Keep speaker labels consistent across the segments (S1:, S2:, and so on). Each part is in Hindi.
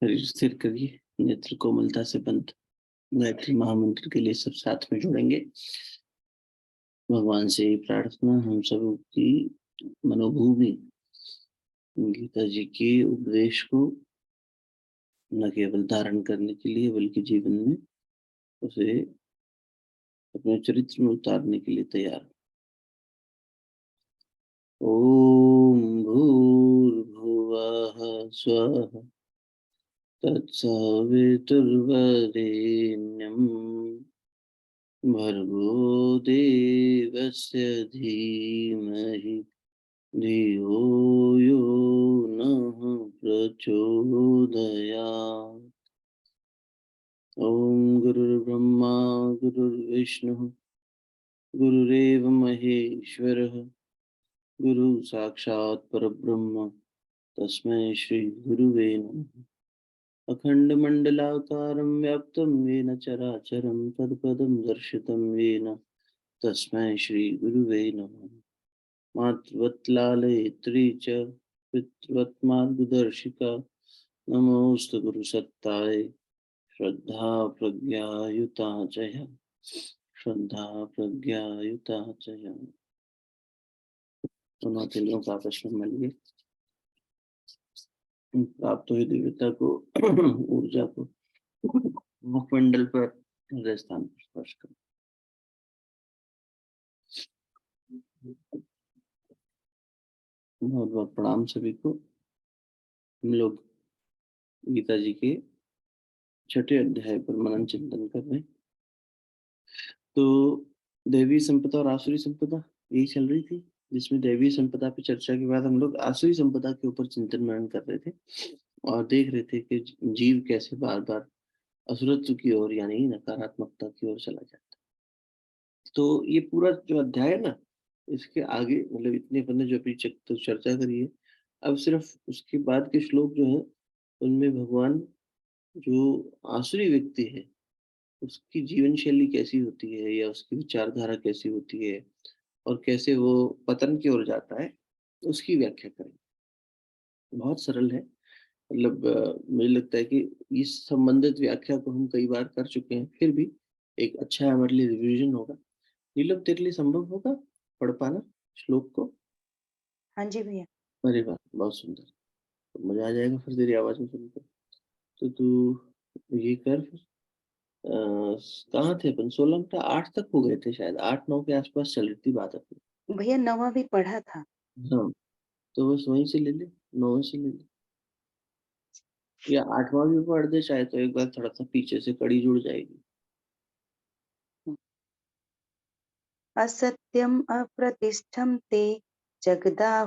S1: शरीर स्थिर करिए, नेत्र कोमलता से बंद। गायत्री महामंत्र के लिए सब साथ में जुड़ेंगे। भगवान से ही प्रार्थना, हम सब की मनोभूमि गीता जी के उपदेश को न केवल धारण करने के लिए बल्कि जीवन में उसे अपने चरित्र में उतारने के लिए तैयार। ओम भूर्भुवः स्वः तत्सवितुर्वरेण्यं भर्गो देवस्य धीमहि धियो यो नः प्रचोदयात्। ओम गुरुर्ब्रह्मा गुरुर्विष्णुः गुरुरेव महेश्वरः गुरु साक्षात् परब्रह्म तस्मै श्री गुरुवे नमः। अखण्डमण्डलाकारं व्याप्तं येन चराचरं तत्पदं दर्शितं येन तस्मै श्रीगुरुवे नमः। मातृवत्लालयित्री च पितृवत्मार्गदर्शिका नमोऽस्तु गुरुसत्ताय श्रद्धा प्रज्ञायुता च या श्रद्धा प्रज्ञायुता च या। दोनों तिलों का आपस में मिलिए, प्राप्त हुई दिव्यता को ऊर्जा को मुखमंडल पर हृदय स्थान पर स्पर्श करें। बहुत बहुत प्रणाम सभी को। हम लोग गीता जी के छठे अध्याय पर मनन चिंतन कर रहे हैं। तो दैवी संपदा और आसुरी संपदा यही चल रही थी, जिसमें दैवी संपदा पे चर्चा के बाद हम लोग आसुरी संपदा के ऊपर चिंतन मनन कर रहे थे और देख रहे थे कि जीव कैसे बार बार असुरत्व की ओर यानी नकारात्मकता की ओर चला जाता है। तो ये पूरा जो अध्याय है ना, इसके आगे मतलब इतने पन्ने जो अभी तो चर्चा करी है, अब सिर्फ उसके बाद के श्लोक जो है उनमें भगवान जो आसुरी व्यक्ति है उसकी जीवन शैली कैसी होती है या उसकी विचारधारा कैसी होती है और कैसे वो पतन की ओर जाता है उसकी व्याख्या करें। बहुत सरल है, मतलब मुझे लगता है कि इस संबंधित व्याख्या को हम कई बार कर चुके हैं, फिर भी एक अच्छा हमारे लिए रिवीजन होगा। नीलम तेरे लिए संभव होगा पढ़ पाना श्लोक को?
S2: हाँ जी भैया।
S1: अरे वाह, बहुत सुंदर। तो मजा आ जाएगा फिर तेरी आवाज में सुनकर। तो तू ये कर फिर। कहाँ थे अपन? 16 का 8 तक हो गए थे शायद, 8-9 के आसपास चल रही थी बात अपनी।
S2: भैया 9वां भी पढ़ा था।
S1: हाँ, तो बस वहीं से ले ले, 9 से ले ले या 8वां भी पढ़ दे चाहे, तो एक बार थोड़ा सा पीछे से कड़ी जुड़ जाएगी।
S2: असत्यम अप्रतिष्ठम ते जगदाहोरनीश्वरम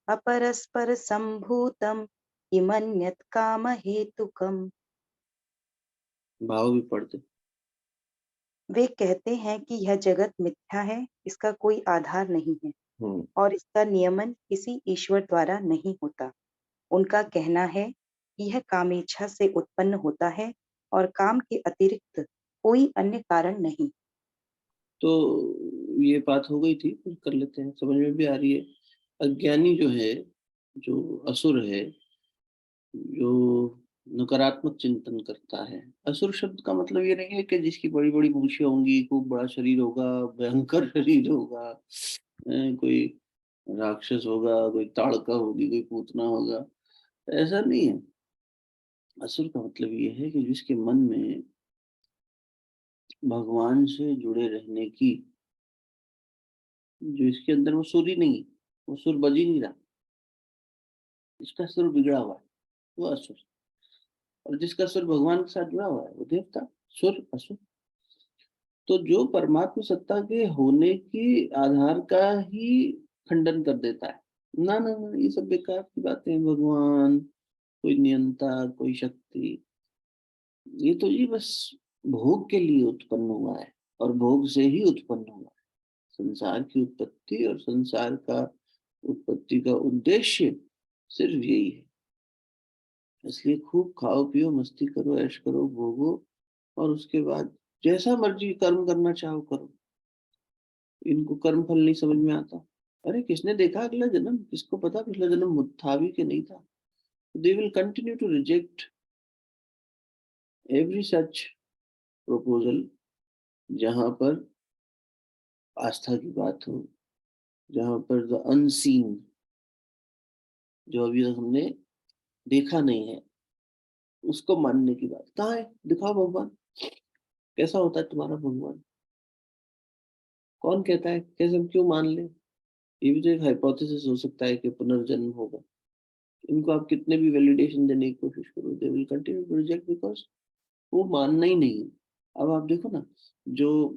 S2: अपरस्पर संभूतम किमन्यत् काम हेतुकम।
S1: भाव भी पढ़ दे।
S2: वे कहते हैं कि यह जगत मिथ्या है, इसका कोई आधार नहीं है
S1: हम्म।
S2: और इसका नियमन किसी ईश्वर द्वारा नहीं होता। उनका कहना है कि यह कामेच्छा से उत्पन्न होता है और काम के अतिरिक्त कोई अन्य कारण नहीं।
S1: तो ये बात हो गई थी, फिर कर लेते हैं, समझ में भी आ रही है। अज्ञानी जो है, जो असुर है, जो नकारात्मक चिंतन करता है। असुर शब्द का मतलब ये नहीं है कि जिसकी बड़ी बड़ी मूछें होंगी, खूब बड़ा शरीर होगा, भयंकर शरीर होगा, कोई राक्षस होगा, कोई ताड़का होगी, कोई पूतना होगा, ऐसा नहीं है। असुर का मतलब ये है कि जिसके मन में भगवान से जुड़े रहने की, जो इसके अंदर वो सुर ही नहीं, वो सुर बज ही नहीं रहा, इसका सुर बिगड़ा हुआ है, वो असुर। और जिसका सुर भगवान के साथ जुड़ा हुआ है वो देवता। सुर असुर। तो जो परमात्म सत्ता के होने के आधार का ही खंडन कर देता है, ना ना ना, ये सब बेकार की बातें हैं। भगवान, कोई नियंता, कोई शक्ति, ये तो जी बस भोग के लिए उत्पन्न हुआ है और भोग से ही उत्पन्न हुआ है। संसार की उत्पत्ति और संसार का उत्पत्ति का उद्देश्य सिर्फ यही है। इसलिए खूब खाओ पियो, मस्ती करो, ऐश करो, भोगो, और उसके बाद जैसा मर्जी कर्म करना चाहो करो। इनको कर्म फल नहीं समझ में आता। अरे किसने देखा अगला जन्म? किसको पता पिछला जन्म था भी कि नहीं था? They will continue to reject every such proposal जहां पर आस्था की बात हो, जहां पर द अनसीन, जो अभी तक हमने देखा नहीं है, उसको मानने की बात। कहाँ है? दिखाओ भगवान, कैसा होता है तुम्हारा भगवान? कौन कहता है? कैसे हम क्यों मान ले? ये भी तो एक हाइपोथेसिस हो सकता है कि पुनर्जन्म होगा। इनको आप कितने भी वैलिडेशन देने की कोशिश करो, they will continue to reject, because वो मानना ही नहीं है। अब आप देखो ना, जो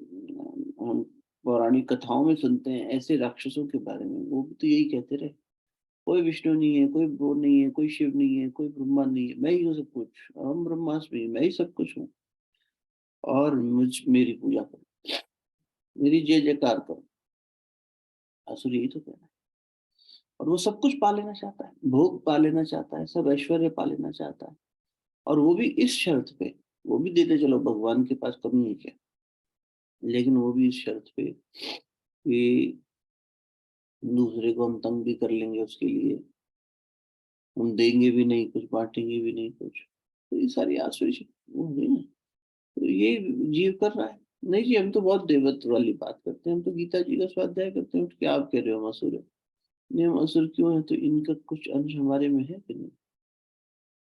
S1: हम पौराणिक कथाओं में सुनते हैं ऐसे राक्षसों के बारे में, वो भी तो यही कहते रहे, कोई विष्णु नहीं है, कोई वो नहीं है, कोई शिव नहीं है, कोई ब्रह्मा नहीं है, मैं ही हूँ सब कुछ, हम ब्रह्मास्मि, मैं ही सब कुछ हूँ, और मेरी पूजा करो, मेरी जय जयकार करो। असुर यही तो कह रहा है। और वो सब कुछ पा लेना चाहता है, भोग पा लेना चाहता है, सब ऐश्वर्य पा लेना चाहता है, और वो भी इस शर्त पे, वो भी देते चलो, भगवान के पास कमी है क्या, लेकिन वो भी इस शर्त पे कि दूसरे को हम तंग भी कर लेंगे उसके लिए, हम देंगे भी नहीं कुछ, बांटेंगे भी नहीं कुछ। तो ये सारी आसुरी वो हो गई ना। तो ये जीव कर रहा है। नहीं जी, हम तो बहुत देवत्व वाली बात करते हैं, हम तो गीता जी का स्वाध्याय करते हैं, क्या आप कह रहे हो हम असुर है? नहीं, हम असुर क्यों है? तो इनका कुछ अंश हमारे में है कि नहीं?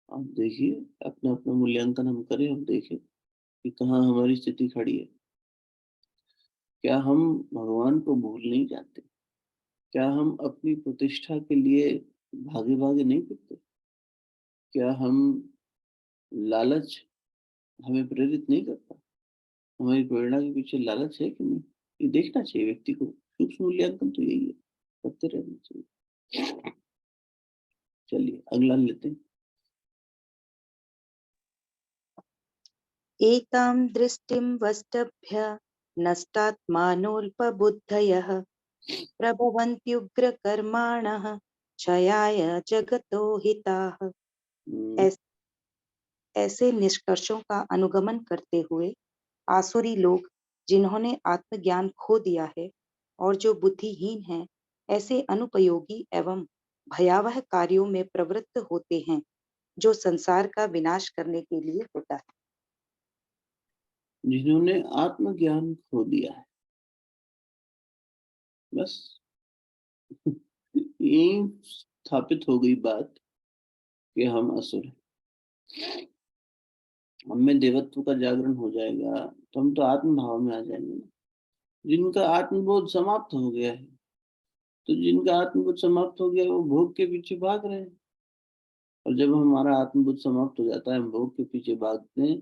S1: आप देखिए, अपना अपना मूल्यांकन हम करें, हम देखें कि कहाँ हमारी स्थिति खड़ी है। क्या हम भगवान को भूल नहीं जाते? क्या हम अपनी प्रतिष्ठा के लिए भागे भागे नहीं फिरते? क्या हम लालच हमें प्रेरित नहीं करता? हमारी प्रेरणा के पीछे लालच है कि नहीं? ये देखना चाहिए व्यक्ति को। सूक्ष्म मूल्यांकन तो यही है, करते रहना चाहिए। चलिए अगला लेते हैं।
S2: एकां दृष्टिं वष्टभ्य नष्टात्मानोऽल्पबुद्धयः प्रभवन्त्युग्रकर्माणः क्षयाय जगतो हिताः।
S1: हम्म,
S2: ऐसे निष्कर्षों का अनुगमन करते हुए आसुरी लोग, जिन्होंने आत्मज्ञान खो दिया है और जो बुद्धिहीन हैं, ऐसे अनुपयोगी एवं भयावह कार्यों में प्रवृत्त होते हैं जो संसार का विनाश करने के लिए होता है।
S1: जिन्होंने आत्मज्ञान खो दिया है, बस यही स्थापित हो गई बात कि हम असुर हैं। हम में देवत्व का जागरण हो जाएगा तो हम तो आत्म भाव में आ जाएंगे ना। जिनका आत्मबोध समाप्त हो गया है, तो जिनका आत्मबोध समाप्त हो गया वो भोग के पीछे भाग रहे हैं। और जब हमारा आत्मबोध समाप्त हो जाता है, हम भोग के पीछे भागते हैं,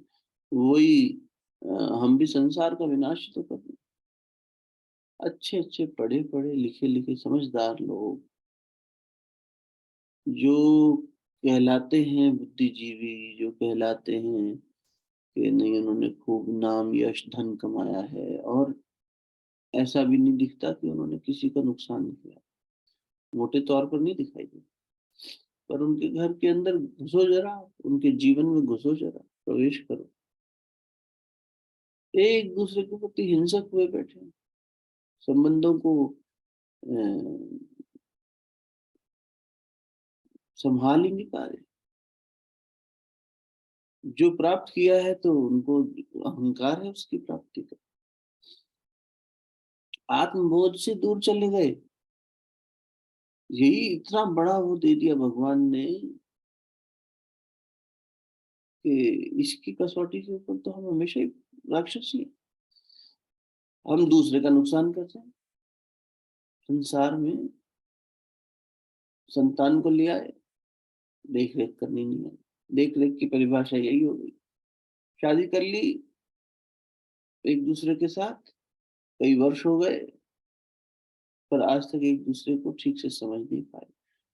S1: वही हम भी संसार का विनाश तो कर रहे हैं। अच्छे अच्छे पढ़े पढ़े लिखे लिखे समझदार लोग जो कहलाते हैं बुद्धिजीवी, जो कहलाते हैं कि नहीं उन्होंने खूब नाम यश धन कमाया है, और ऐसा भी नहीं दिखता कि उन्होंने किसी का नुकसान किया, मोटे तौर पर नहीं दिखाई देता। पर उनके घर के अंदर घुसो जरा, उनके जीवन में घुसो जरा, प्रवेश करो, एक दूसरे के प्रति हिंसक हुए बैठे हैं, संबंधों को संभाल ही नहीं पा रहे। जो प्राप्त किया है तो उनको अहंकार है उसकी प्राप्ति का, आत्मबोध से दूर चले गए। यही इतना बड़ा वो दे दिया भगवान ने कि इसकी कसौटी के ऊपर तो हम हमेशा ही राक्षस ही हैं। हम दूसरे का नुकसान करते हैं। संसार में संतान को लिया है, देख रेख करनी नहीं है। देख रेख की परिभाषा यही हो गई, शादी कर ली एक दूसरे के साथ, कई वर्ष हो गए, पर आज तक एक दूसरे को ठीक से समझ नहीं पाए।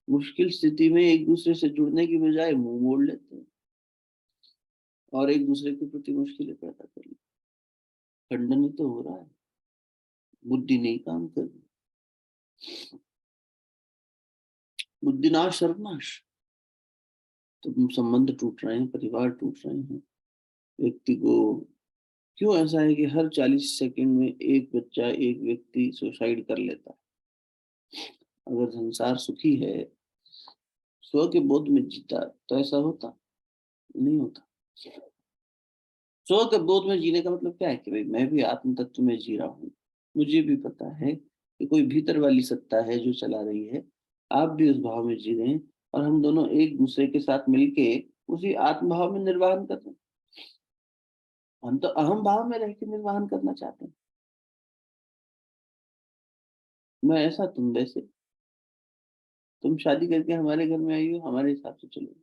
S1: मुश्किल स्थिति में एक दूसरे से जुड़ने की बजाय मुंह मोड़ लेते हैं और एक दूसरे के प्रति मुश्किलें पैदा कर लेते हैं। खंडन ही तो हो रहा है, बुद्धि नहीं काम कर रही। बुद्धिनाश सर्वनाश। तो संबंध टूट रहे हैं, परिवार टूट रहे हैं। व्यक्ति को क्यों ऐसा है कि हर 40 सेकंड में एक बच्चा, एक व्यक्ति सुसाइड कर लेता है? अगर संसार सुखी है, स्व के बोध में जीता तो ऐसा होता नहीं होता। स्व के बोध में जीने का मतलब क्या है कि भाई मैं भी आत्म तत्व में जी रहा हूँ, मुझे भी पता है कि कोई भीतर वाली सत्ता है जो चला रही है, आप भी उस भाव में जी रहे हैं, और हम दोनों एक दूसरे के साथ मिलके उसी आत्म भाव में निर्वाहन कर रहे हैं। हम तो अहम भाव में रह के निर्वाहन करना चाहते हैं, मैं ऐसा तुम वैसे। तुम शादी करके हमारे घर में आई हो, हमारे हिसाब से चलो,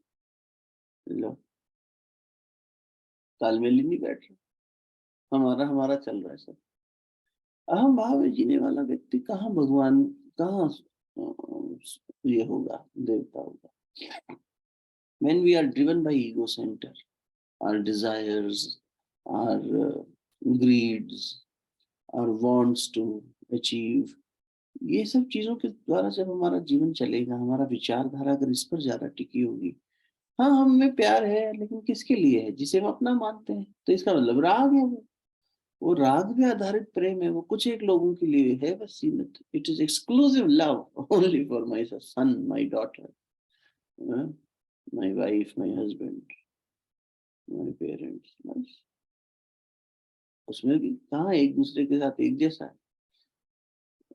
S1: लो, तालमेल ही नहीं बैठ रहा, हमारा हमारा चल रहा है सब। अहम भाव में जीने वाला व्यक्ति कहाँ भगवान, कहाँ ये होगा, देवता होगा। When we are driven by ego center, our desires, our greeds, our wants to achieve, ये सब चीजों के द्वारा जब हमारा जीवन चलेगा, हमारा विचारधारा अगर इस पर ज्यादा टिकी होगी, हाँ हम में प्यार है लेकिन किसके लिए है, जिसे हम अपना मानते हैं, तो इसका मतलब राग है। वो राग पे आधारित प्रेम है, वो कुछ एक लोगों के लिए है बस सीमित। It is exclusive love only for my son, my daughter, my wife, my husband, my parents, बस। उसमें भी कहाँ एक दूसरे के साथ एक जैसा है।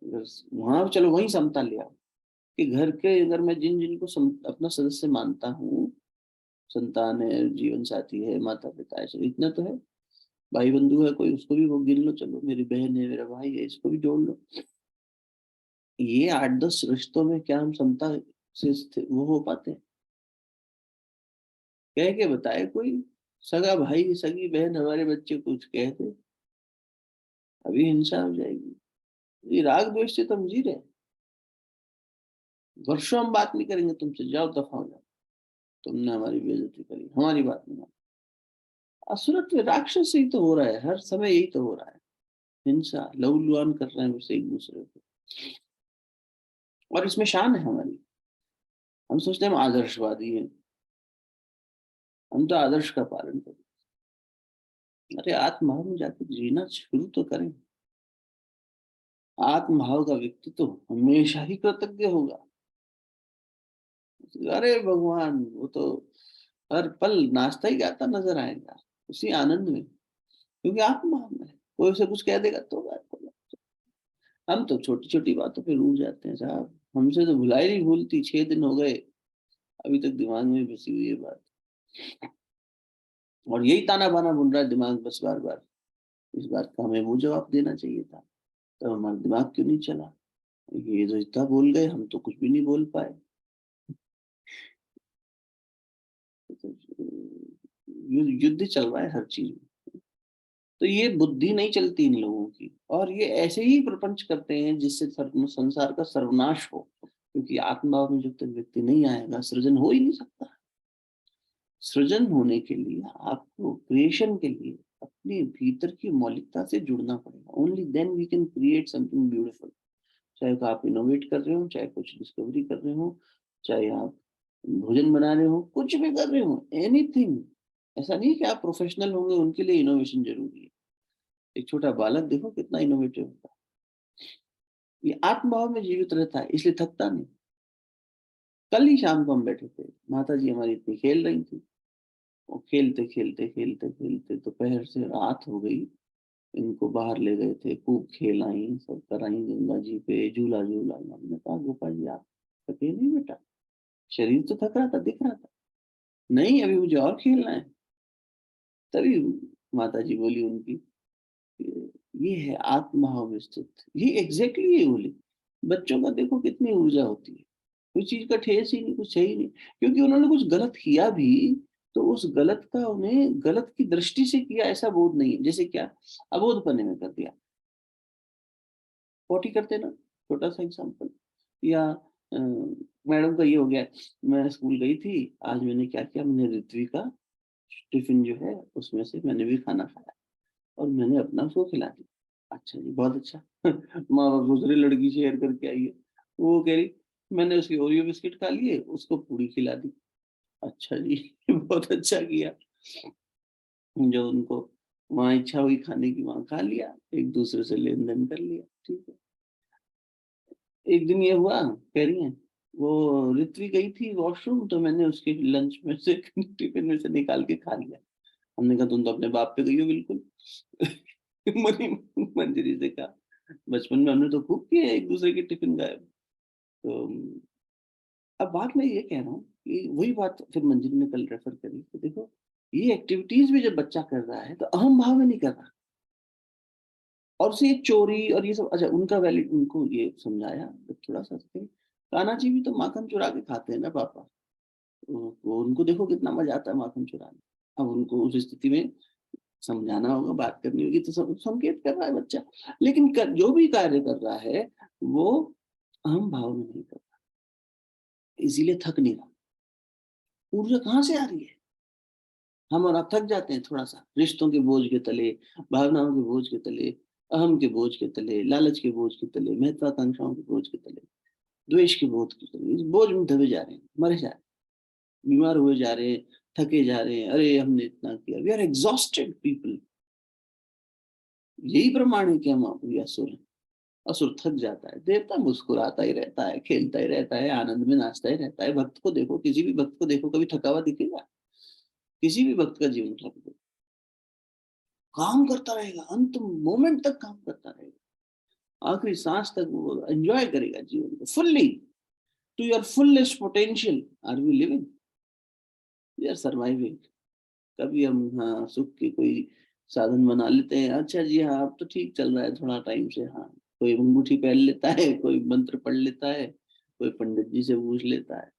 S1: बस वहां चलो वही समता ले आओ कि घर के अगर मैं जिन जिनको अपना सदस्य मानता हूँ, संतान है, जीवन साथी है, माता पिता है, चलो इतना तो है। भाई बंधु है कोई, उसको भी वो गिन लो, चलो मेरी बहन है, मेरा भाई है, इसको भी जोड़ लो। ये 8-10 रिश्तों में क्या हम समता से वो हो पाते हैं? कह के बताए कोई, सगा भाई सगी बहन हमारे बच्चे कुछ कह दे, अभी हिंसा हो जाएगी। ये राग द्वेष से तो हम जी रहे हैं। वर्षों हम बात नहीं करेंगे तुमसे, जाओ दफा हो जाओ, तुमने हमारी बेइज्जती करी, हमारी बात नहीं मानी। असुरत्व राक्षस ही तो हो रहा है, हर समय यही तो हो रहा है। हिंसा लहूलुहान कर रहे हैं बस एक दूसरे को, और इसमें शान है हमारी। हम सोचते हैं हम आदर्शवादी हैं, हम तो आदर्श का पालन करें। अरे आत्मभाव में जाकर जीना शुरू तो करें। आत्मभाव का व्यक्ति तो हमेशा ही कृतज्ञ होगा। अरे भगवान वो तो हर पल नाचता ही गाता नजर आएगा उसी आनंद में, क्योंकि आत्मभाव में है। कोई उसे कुछ कह देगा तो बात को, हम तो छोटी छोटी बातों पे रूठ जाते हैं साहब। हमसे तो भुलाई नहीं भूलती, 6 दिन हो गए अभी तक दिमाग में बसी हुई है बात, और यही ताना बाना बुन रहा है दिमाग बस बार बार। इस बात का हमें वो जवाब देना चाहिए था, तो हमारा दिमाग क्यों नहीं चला? ये तो इतना बोल गए, हम तो कुछ भी नहीं बोल पाए। युद्ध चल रहा है हर चीज में। तो ये बुद्धि नहीं चलती इन लोगों की, और ये ऐसे ही प्रपंच करते हैं जिससे संसार का सर्वनाश हो, क्योंकि आत्मभाव में जब तक व्यक्ति नहीं आएगा सृजन हो ही नहीं सकता। सृजन होने के लिए आपको, क्रिएशन के लिए अपने भीतर की मौलिकता से जुड़ना पड़ेगा। Only then we can create something beautiful. चाहे तो आप इनोवेट कर रहे हो, चाहे कुछ डिस्कवरी कर रहे हो, चाहे आप भोजन बना रहे हो, कुछ भी कर रहे हो, एनीथिंग। ऐसा नहीं कि आप प्रोफेशनल होंगे उनके लिए इनोवेशन जरूरी है। एक छोटा बालक देखो कितना इनोवेटिव होता है, ये आत्मभाव में जीवित रहता है, इसलिए थकता नहीं। कल ही शाम को हम बैठे थे, माता जी हमारी इतनी खेल रही थी, और खेलते खेलते खेलते खेलते दोपहर से रात हो गई। इनको बाहर ले गए थे, खूब खेलाई, सब कराई, गंगा जी पे झूला झूला। हमने कहा गोपाल जी आप थके नहीं बेटा? शरीर तो थक रहा था, दिख रहा था। नहीं अभी मुझे और खेलना है। तभी माता जी बोली उनकी, ये है आत्मभाव में स्थित, ये एग्जैक्टली ये बोली। बच्चों का देखो कितनी ऊर्जा होती है, कोई चीज का ठेस ही नहीं, कुछ है ही नहीं, क्योंकि उन्होंने कुछ गलत किया भी तो उस गलत का उन्हें गलत की दृष्टि से किया ऐसा बोध नहीं है। जैसे क्या, अबोधपने में कर दिया, पोटी करते ना, छोटा सा एग्जाम्पल। या मैडम का ये हो गया, मैं स्कूल गई थी, आज मैंने क्या किया, मैंने ऋत्वी का टिफिन जो है उसमें से मैंने भी खाना खाया और मैंने अपना उसको खिला दिया। अच्छा जी बहुत अच्छा। माँ बाप दूसरी लड़की शेयर करके आई है, वो कह रही मैंने उसके ओरियो बिस्किट खा लिए, उसको पूरी खिला दी। अच्छा जी बहुत अच्छा किया। जो उनको वहाँ इच्छा हुई खाने की वहाँ खा लिया, एक दूसरे से लेन देन कर लिया, ठीक है। एक दिन ये हुआ, कह रही है वो ऋत्वी गई थी वॉशरूम, तो मैंने उसके लंच में से टिफिन में से निकाल के खा लिया। हमने कहा तुम तो अपने बाप पे गई हो बिल्कुल। मनी मंजरी से कहा, बचपन में हमने तो खूब किए एक दूसरे के टिफिन गायब। तो अब बात मैं ये कह रहा हूँ कि वही बात फिर मंजरी ने कल रेफर करी, तो देखो ये एक्टिविटीज भी जब बच्चा कर रहा है तो अहम भाव में नहीं कर रहा, और उसे ये चोरी और ये सब, अच्छा उनका वैलिड, उनको ये समझाया थोड़ा सा कि कान्हा जी भी तो माखन चुरा के खाते हैं ना पापा। उनको देखो कितना मजा आता है माखन चुराने। अब उनको उस स्थिति में समझाना होगा, बात करनी होगी, तो संकेत कर रहा है बच्चा, लेकिन जो भी कार्य कर रहा है वो अहम भाव में नहीं कर रहा, इसीलिए थक नहीं रहा। ऊर्जा कहाँ से आ रही है? हम और आप थक जाते हैं थोड़ा सा, रिश्तों के बोझ के तले, भावनाओं के बोझ के तले, अहम के बोझ के तले, लालच के बोझ के तले, महत्वाकांक्षाओं के बोझ के तले, द्वेष के बोझ के तले, इस बोझ में दबे जा रहे हैं, मरे जा रहे हैं, बीमार हुए जा रहे हैं, थके जा रहे हैं। अरे हमने इतना किया, वी आर एग्जॉस्टेड पीपल। यही प्रमाण है कि हम असुर हैं। असुर थक जाता है, देवता मुस्कुराता ही रहता है, खेलता ही रहता है, आनंद में नाचता ही रहता है। भक्त को देखो, किसी भी भक्त को देखो, कभी थका हुआ दिखेगा? किसी भी भक्त का जीवन थक दो, काम करता रहेगा, अंत मोमेंट तक काम करता रहेगा, आखिरी सांस तक वो एंजॉय करेगा जीवन को fully, to your fullest potential are we living, we are surviving. कभी हम हाँ सुख के कोई साधन बना लेते हैं, अच्छा जी हाँ अब तो ठीक चल रहा है थोड़ा टाइम से, हाँ कोई अंगूठी पहन लेता है, कोई मंत्र पढ़ लेता है, कोई पंडित जी से पूछ लेता है,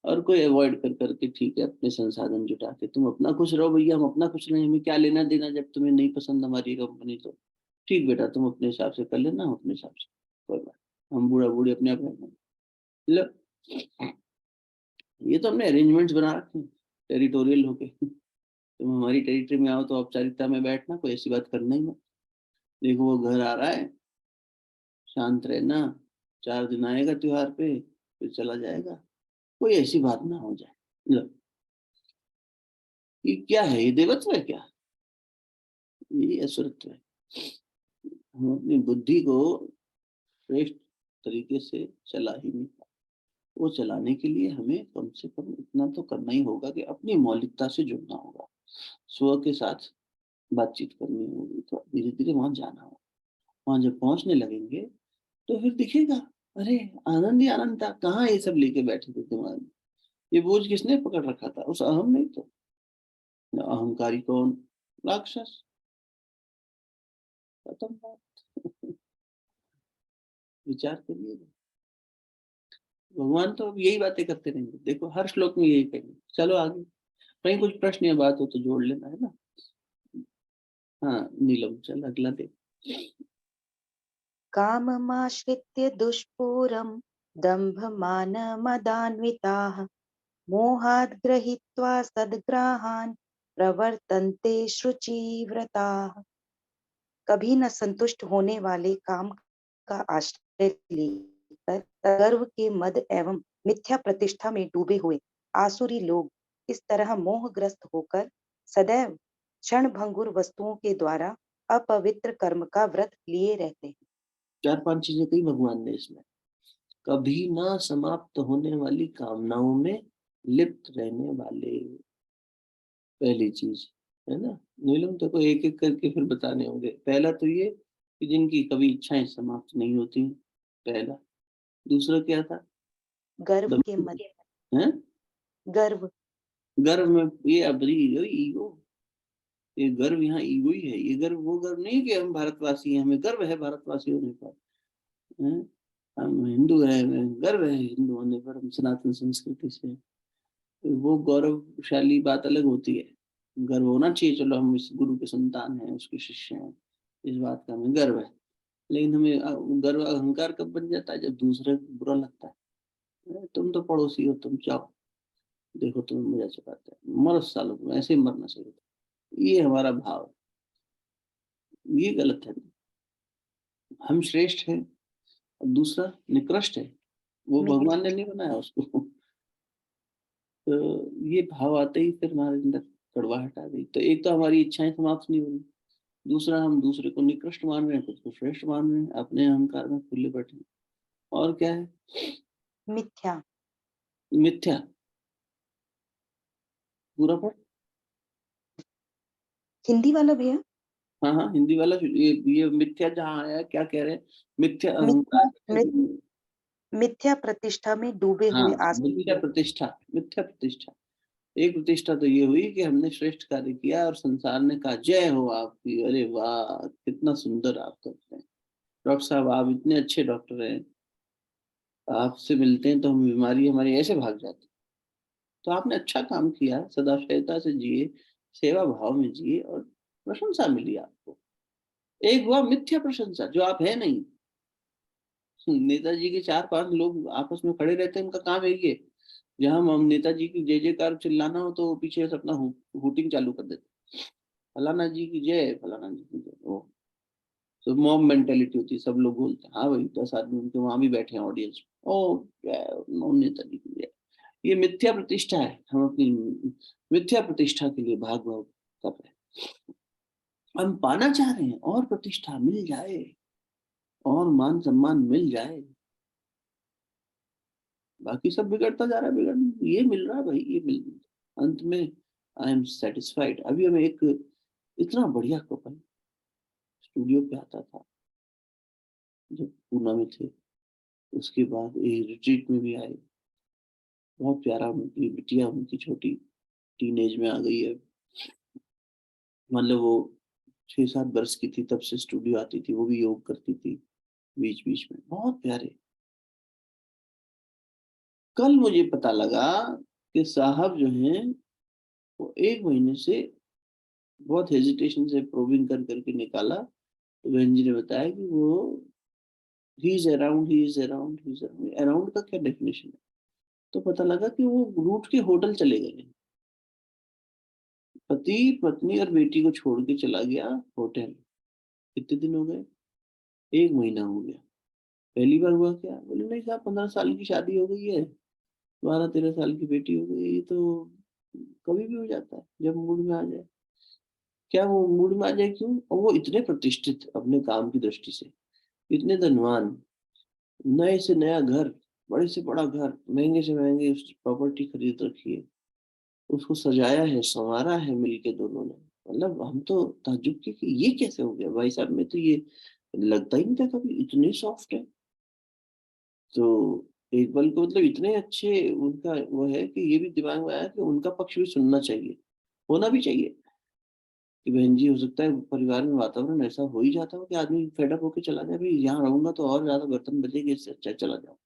S1: और कोई अवॉइड कर करके ठीक है अपने संसाधन जुटा के तुम अपना खुश रहो भैया, हम अपना खुश नहीं, हमें क्या लेना देना, जब तुम्हें नहीं पसंद हमारी कंपनी तो ठीक बेटा तुम अपने हिसाब से कर लेना, हम अपने हिसाब से, कोई बात, हम बूढ़ा बूढ़ी अपने आप रहेंगे। लो, ये तो हमने अरेंजमेंट्स बना रखे हैं टेरिटोरियल होके। तुम हमारी टेरिटरी में आओ तो औपचारिकता में बैठना, कोई ऐसी बात करना ही मत। देखो वो घर आ रहा है, शांत रहना, 4 दिन आएगा त्योहार पे फिर चला जाएगा, कोई ऐसी बात ना हो जाए। लो, ये क्या है, ये देवत्व है क्या? ये असुरत्व है। हम अपनी बुद्धि को श्रेष्ठ तरीके से चला ही नहीं पाए। वो चलाने के लिए हमें कम से कम इतना तो करना ही होगा कि अपनी मौलिकता से जुड़ना होगा, स्व के साथ बातचीत करनी होगी, तो धीरे धीरे वहां जाना होगा। वहां जब पहुंचने लगेंगे तो फिर दिखेगा, अरे आनंद ही आनंद था, कहाँ ये सब लेके बैठे थे दिमाग में, ये बोझ किसने पकड़ रखा था? उस अहम नहीं तो। अहंकारी कौन? राक्षस, खत्म बात। विचार करिए, भगवान तो अब यही बातें करते रहेंगे, देखो हर श्लोक में यही कहेंगे। चलो आगे, कहीं कुछ प्रश्न या बात हो तो जोड़ लेना, है ना? हाँ नीलम, चल अगला देख।
S2: काममाश्रित्य दुष्पूरं दम्भमानमदान्विताः मोहात् गृहीत्वा सद्ग्राहान् प्रवर्तन्ते शुचिव्रताः। कभी न संतुष्ट होने वाले काम का आश्रय लेकर गर्व के मद एवं मिथ्या प्रतिष्ठा में डूबे हुए आसुरी लोग इस तरह मोहग्रस्त होकर सदैव क्षणभंगुर वस्तुओं के द्वारा अपवित्र कर्म का व्रत लिए रहते हैं।
S1: 4-5 चीजें कही भगवान ने इसमें। कभी ना समाप्त होने वाली कामनाओं में लिप्त रहने वाले, पहली चीज, है ना? नीलम तो को एक एक करके फिर बताने होंगे। पहला तो ये कि जिनकी कभी इच्छाएं समाप्त नहीं होती, पहला। दूसरा क्या था?
S2: गर्व के
S1: दम-
S2: मद,
S1: है?
S2: गर्व,
S1: गर्व में ये अबरी ईगो, ये गर्व यहाँ ईगो ही है। ये गर्व वो गर्व नहीं कि हम भारतवासी हैं, हमें गर्व है भारतवासी होने पर, हैं? हम हिंदू हैं, हमें गर्व है हिंदू होने पर, हम सनातन संस्कृति से। वो गौरवशाली बात अलग होती है, गर्व होना चाहिए, चलो हम इस गुरु के संतान हैं, उसके शिष्य हैं, इस बात का हमें गर्व है। लेकिन हमें गर्व अहंकार कब बन जाता है? जब दूसरे को बुरा लगता है, तुम तो पड़ोसी हो, तुम जाओ, देखो तुम्हें मजा चुकाते हैं, मरो सालों, तुम ऐसे ही मरना चाहिए था। ये हमारा भाव है, ये गलत है। हम श्रेष्ठ हैं और दूसरा निकृष्ट है, वो
S2: मित्र,
S1: भगवान ने नहीं बनाया उसको। तो ये भाव आते ही फिर हमारे अंदर कड़वाहट आ गई। तो एक तो हमारी इच्छाएं समाप्त नहीं हो रही, दूसरा हम दूसरे को निकृष्ट मान रहे हैं, खुद को श्रेष्ठ मान रहे हैं, अपने अहंकार में खुले बैठे हैं। और क्या है?
S2: मिथ्या,
S1: मिथ्या, पूरा पढ़।
S2: हिंदी वाला भैया?
S1: हाँ, हाँ, हिंदी वाला ये मिथ्या जहाँ आया है, क्या कह रहे हैं? मिथ्या
S2: मिथ्या
S1: अहंकार।
S2: मिथ्या प्रतिष्ठा में डूबे
S1: हाँ,
S2: हुए आसुरी
S1: मिथ्या
S2: लोग।
S1: प्रतिष्ठा, मिथ्या प्रतिष्ठा। एक प्रतिष्ठा तो ये हुई कि हमने श्रेष्ठ कार्य किया और संसार ने कहा जय हो आपकी, अरे वाह! कितना सुंदर आप करते हैं। डॉक्टर साहब आप इतने अच्छे डॉक्टर हैं, आपसे मिलते हैं तो हम बीमारी हमारी ऐसे भाग जाती है। तो आपने अच्छा काम किया, सदाशयता से जिए, सेवा भाव में जिए और प्रशंसा मिली आपको। एक हुआ मिथ्या प्रशंसा, जो आप हैं नहीं। नेताजी के 4-5 लोग आपस में खड़े रहते हैं, उनका काम है ये। जहाँ हम नेताजी की जय जयकार चिल्लाना हो तो वो पीछे से अपना हूटिंग चालू कर देते, फलाना जी की जय, फलाना जी की जय। वो तो मॉब मेंटेलिटी होती है, सब लोग बोलते हैं हाँ भाई 10 आदमी उनके वहां भी बैठे हैं ऑडियंस में, ओ जय नेताजी की जय। ये मिथ्या प्रतिष्ठा है। हम अपनी मिथ्या प्रतिष्ठा के लिए भाग भाग कर रहे हैं। हम पाना चाह रहे हैं और प्रतिष्ठा मिल जाए और मान सम्मान मिल जाए, बाकी सब बिगड़ता जा रहा है, बिगड़ ये मिल रहा है भाई, ये मिल, अंत में आई एम सेटिस्फाइड। अभी हमें एक इतना बढ़िया कपल स्टूडियो पे आता था जब पूना में थे, उसके बाद ये रिट्रीट में भी आए, बहुत प्यारा, उनकी बिटिया उनकी छोटी टीनेज में आ गई है। मतलब वो 6-7 वर्ष की थी तब से स्टूडियो आती थी, वो भी योग करती थी बीच बीच में, बहुत प्यारे। कल मुझे पता लगा कि साहब जो हैं वो 1 महीने से बहुत हेजिटेशन से प्रोबिंग कर करके निकाला, तो बहन जी ने बताया कि वो he is around, he is around, he is around. Around का क्या डेफिनेशन है? तो पता लगा कि वो रूट के होटल चले गए, पति पत्नी और बेटी को छोड़ के चला गया होटल। कितने दिन हो गए? 1 महीना हो गया। पहली बार हुआ क्या? बोले नहीं साहब 15 साल की शादी हो गई है, 12-13 साल की बेटी हो गई है, ये तो कभी भी हो जाता है जब मूड में आ जाए। क्या वो मूड में आ जाए क्यों? और वो इतने प्रतिष्ठित अपने काम की दृष्टि से, इतने धनवान, नए से नया घर, बड़े से बड़ा घर, महंगे से महंगे उस प्रॉपर्टी खरीद रखी है, उसको सजाया है, संवारा है मिलके दोनों ने। मतलब हम तो ताज्जुब के कि ये कैसे हो गया भाई साहब, में तो ये लगता ही नहीं था कभी, इतने सॉफ्ट है। तो एक पल को मतलब इतने अच्छे उनका वो है कि ये भी दिमाग में आया कि उनका पक्ष भी सुनना चाहिए, होना भी चाहिए। कि बहन जी हो सकता है परिवार में वातावरण ऐसा हो ही जाता हो कि आदमी फेडअप होके चला जाए, भाई यहाँ रहूंगा तो और ज्यादा बर्तन बचेंगे, इससे अच्छा है चला जाओ।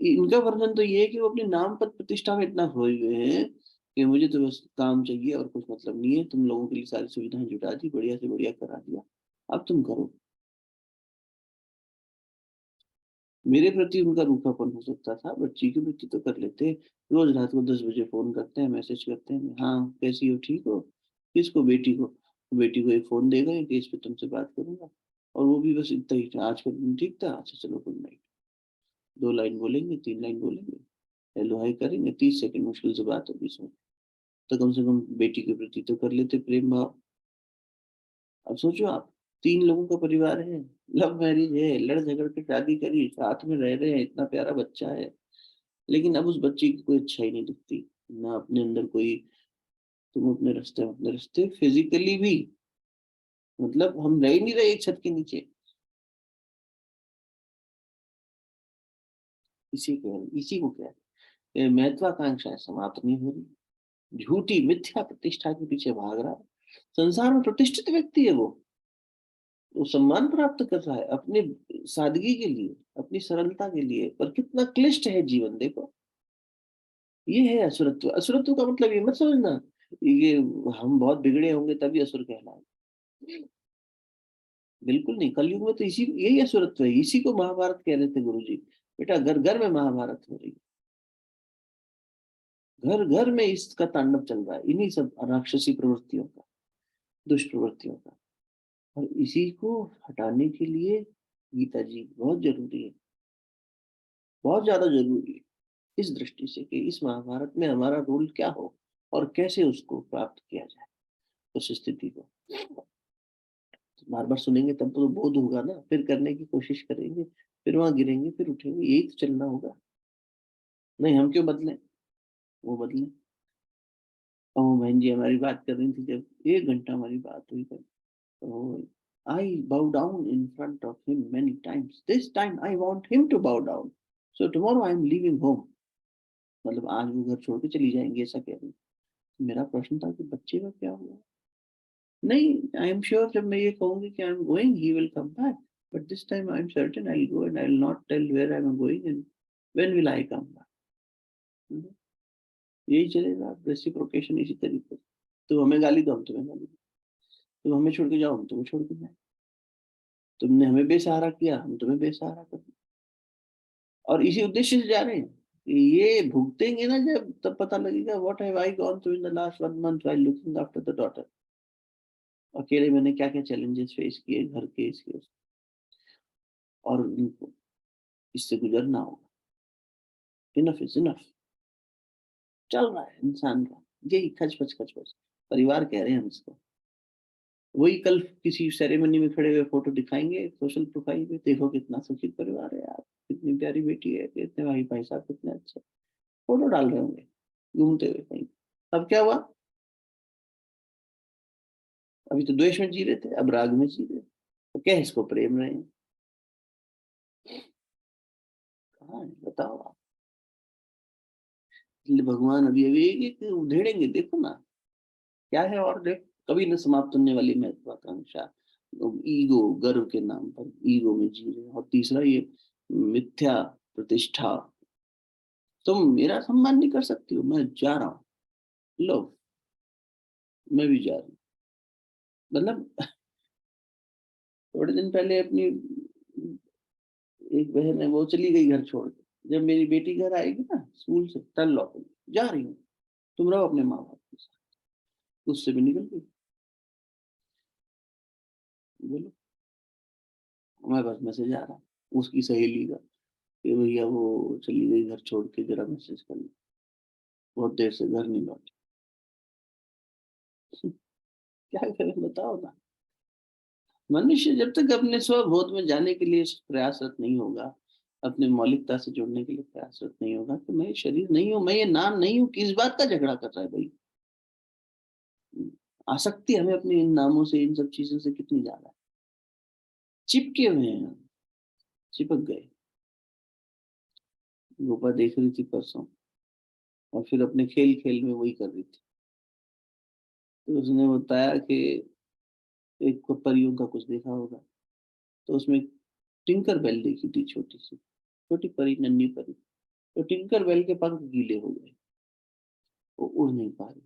S1: इनका वर्णन तो ये है कि वो अपने नाम पर प्रतिष्ठा में इतना खोए हुए हैं कि मुझे तो बस काम चाहिए और कुछ मतलब नहीं है, तुम लोगों के लिए सारी सुविधाएं जुटा दी, बढ़िया से बढ़िया करा दिया, अब तुम करो। मेरे प्रति उनका रूखापन हो सकता था, बच्ची के प्रति तो कर लेते। रोज रात को 10 बजे फोन करते हैं, मैसेज करते हैं, हाँ कैसी हो, ठीक हो? किसको? बेटी को। बेटी को एक फोन देगा कि इस पे तुमसे बात करूंगा, और वो भी बस इतना ही था, आज का दिन ठीक था, अच्छा चलो गुड नाइट। 2 लाइन बोलेंगे, 3 लाइन बोलेंगे, हेलो हाय करेंगे, 30 सेकंड मुश्किल से बात होगी इसमें। तो कम से कम बेटी के प्रति तो कर लेते प्रेम भाव। अब सोचो आप, 3 लोगों का परिवार है, लव मैरिज है, लड़ झगड़ के शादी करी, साथ में रह रहे हैं, इतना प्यारा बच्चा है, लेकिन अब उस बच्चे की कोई अच्छाई नहीं दिखती, ना अपने अंदर कोई। तुम अपने रास्ते फिजिकली भी, मतलब हम रह ही नहीं रहे एक छत के नीचे। इसी को क्या है, महत्वाकांक्षाएं समाप्त नहीं हो रही, झूठी मिथ्या प्रतिष्ठा के पीछे भाग रहा है। संसार में प्रतिष्ठित व्यक्ति है वो सम्मान प्राप्त कर रहा है अपने सादगी के लिए, अपनी सरलता के लिए, पर कितना क्लिष्ट है जीवन देखो। ये है असुरत्व। असुरत्व का मतलब ये मत समझना ये हम बहुत बिगड़े होंगे तभी असुर कहलाए, बिल्कुल नहीं। कलयुग में तो इसी यही असुरत्व है, इसी को महाभारत कह रहे थे गुरु जी। बेटा घर घर में महाभारत हो रही है, घर घर में इसका तांडव चल रहा है, इन्हीं सब राक्षसी प्रवृत्तियों का, दुष्ट प्रवृत्तियों का। और इसी को हटाने के लिए गीता जी बहुत जरूरी है, बहुत ज्यादा जरूरी है, इस दृष्टि से कि इस महाभारत में हमारा रोल क्या हो और कैसे उसको प्राप्त किया जाए उस स्थिति को। बार बार सुनेंगे तब तो बोध होगा ना, फिर करने की कोशिश करेंगे, फिर वहां गिरेंगे, फिर उठेंगे, यही तो चलना होगा। नहीं, हम क्यों बदलें? वो बदलें। और वो बहन जी हमारी बात कर रही थी, जब 1 घंटा हमारी बात हुई तब, तो I bow down in front of him many times, this time I want him to bow down, so tomorrow I am leaving home. मतलब आज वो घर छोड़ के चली जाएँगी, ऐसा कह रही थी। मेरा प्रश्न था कि बच्चे का क्या हुआ? नहीं, आई एम श्योर जब मैं ये कहूँगी कि I am going, he will come back, but this time I am certain I will go and I will not tell where I am going and when will I come back. यही चलेगा, रेसिप्रोकेशन इसी तरीके से। तुम हमें गाली दो, हम तुम्हें गाली दें। तुम हमें छोड़ के जाओ, हम तुम्हें छोड़ के जाएँ। तुमने हमें बेसहारा किया, हम तुम्हें बेसहारा कर दें। और इसी उद्देश्य से जा रहे हैं। ये भुगतेंगे ना जब, तब पता लगेगा what have I gone through in the last 1 month while looking after the daughter. अकेले मैंने क्या-क्या चैलेंजेस फेस किए घर के, इसके, उसके, और उनको इससे गुजरना होगा। Enough is enough. चल रहा है इंसान का। यही खच-पच, खच-पच। परिवार कह रहे हैं हम इसको। वही कल किसी सेरेमनी में खड़े हुए फ़ोटो दिखाएँगे सोशल प्रोफ़ाइल पे, देखो कितना सुखी परिवार है यार, कितनी प्यारी बेटी है, कितने भाई साहब कितने अच्छे। फ़ोटो डाल रहे होंगे, घूमते हुए कहीं। अब क्या हुआ? अभी तो द्वेष में जी रहे थे, अब राग में जी रहे हैं। तो क्या है, इसको प्रेम रहे हैं? कहाँ है बताओ आप? इसलिए भगवान अभी-अभी एक-एक उधेड़ेंगे, देखो ना, क्या है और देख, कभी न समाप्त होने वाली महत्वाकांक्षा, ईगो, गर्व के नाम पर ईगो में जी रहे हैं। और तीसरा ये मिथ्या प्रतिष्ठा, तुम मेरा सम्मान नहीं कर सकती हो, मैं जा रहा हूँ, लो, मैं भी जा रही हूँ। मतलब थोड़े दिन पहले अपनी एक बहन है, वो चली गई घर छोड़ के। जब मेरी बेटी घर आएगी ना स्कूल से, तब लौटेगी, जा रही हूँ, तुम रहो अपने माँ-बाप के साथ। उससे भी निकल गई, बोलो, मैं बस मैसेज आ रहा, उसकी सहेली का कि भैया वो चली गई घर छोड़ के, ज़रा मैसेज कर लो, बहुत देर से घर नहीं लौटी। क्या करें बताओ ना? मनुष्य जब तक अपने स्वबोध में जाने के लिए प्रयासरत नहीं होगा, अपने मौलिकता से जुड़ने के लिए प्रयासरत नहीं होगा, कि मैं ये शरीर नहीं हूँ, मैं ये नाम नहीं हूँ, किस बात का झगड़ा कर रहा है भई? आसक्ति हमें अपने इन नामों से, इन सब चीज़ों से कितनी ज़्यादा है। चिपके हुए हैं हम, चिपक गए। गोपा देख रही थी परसों, और फिर अपने खेल-खेल में वही कर रही थी। तो उसने बताया कि एक को परियों का कुछ देखा होगा, तो उसमें टिंकर बेल देखी थी छोटी-सी, छोटी परी, नन्ही परी। तो टिंकर बेल के पंख गीले हो गए, वो उड़ नहीं पा रही।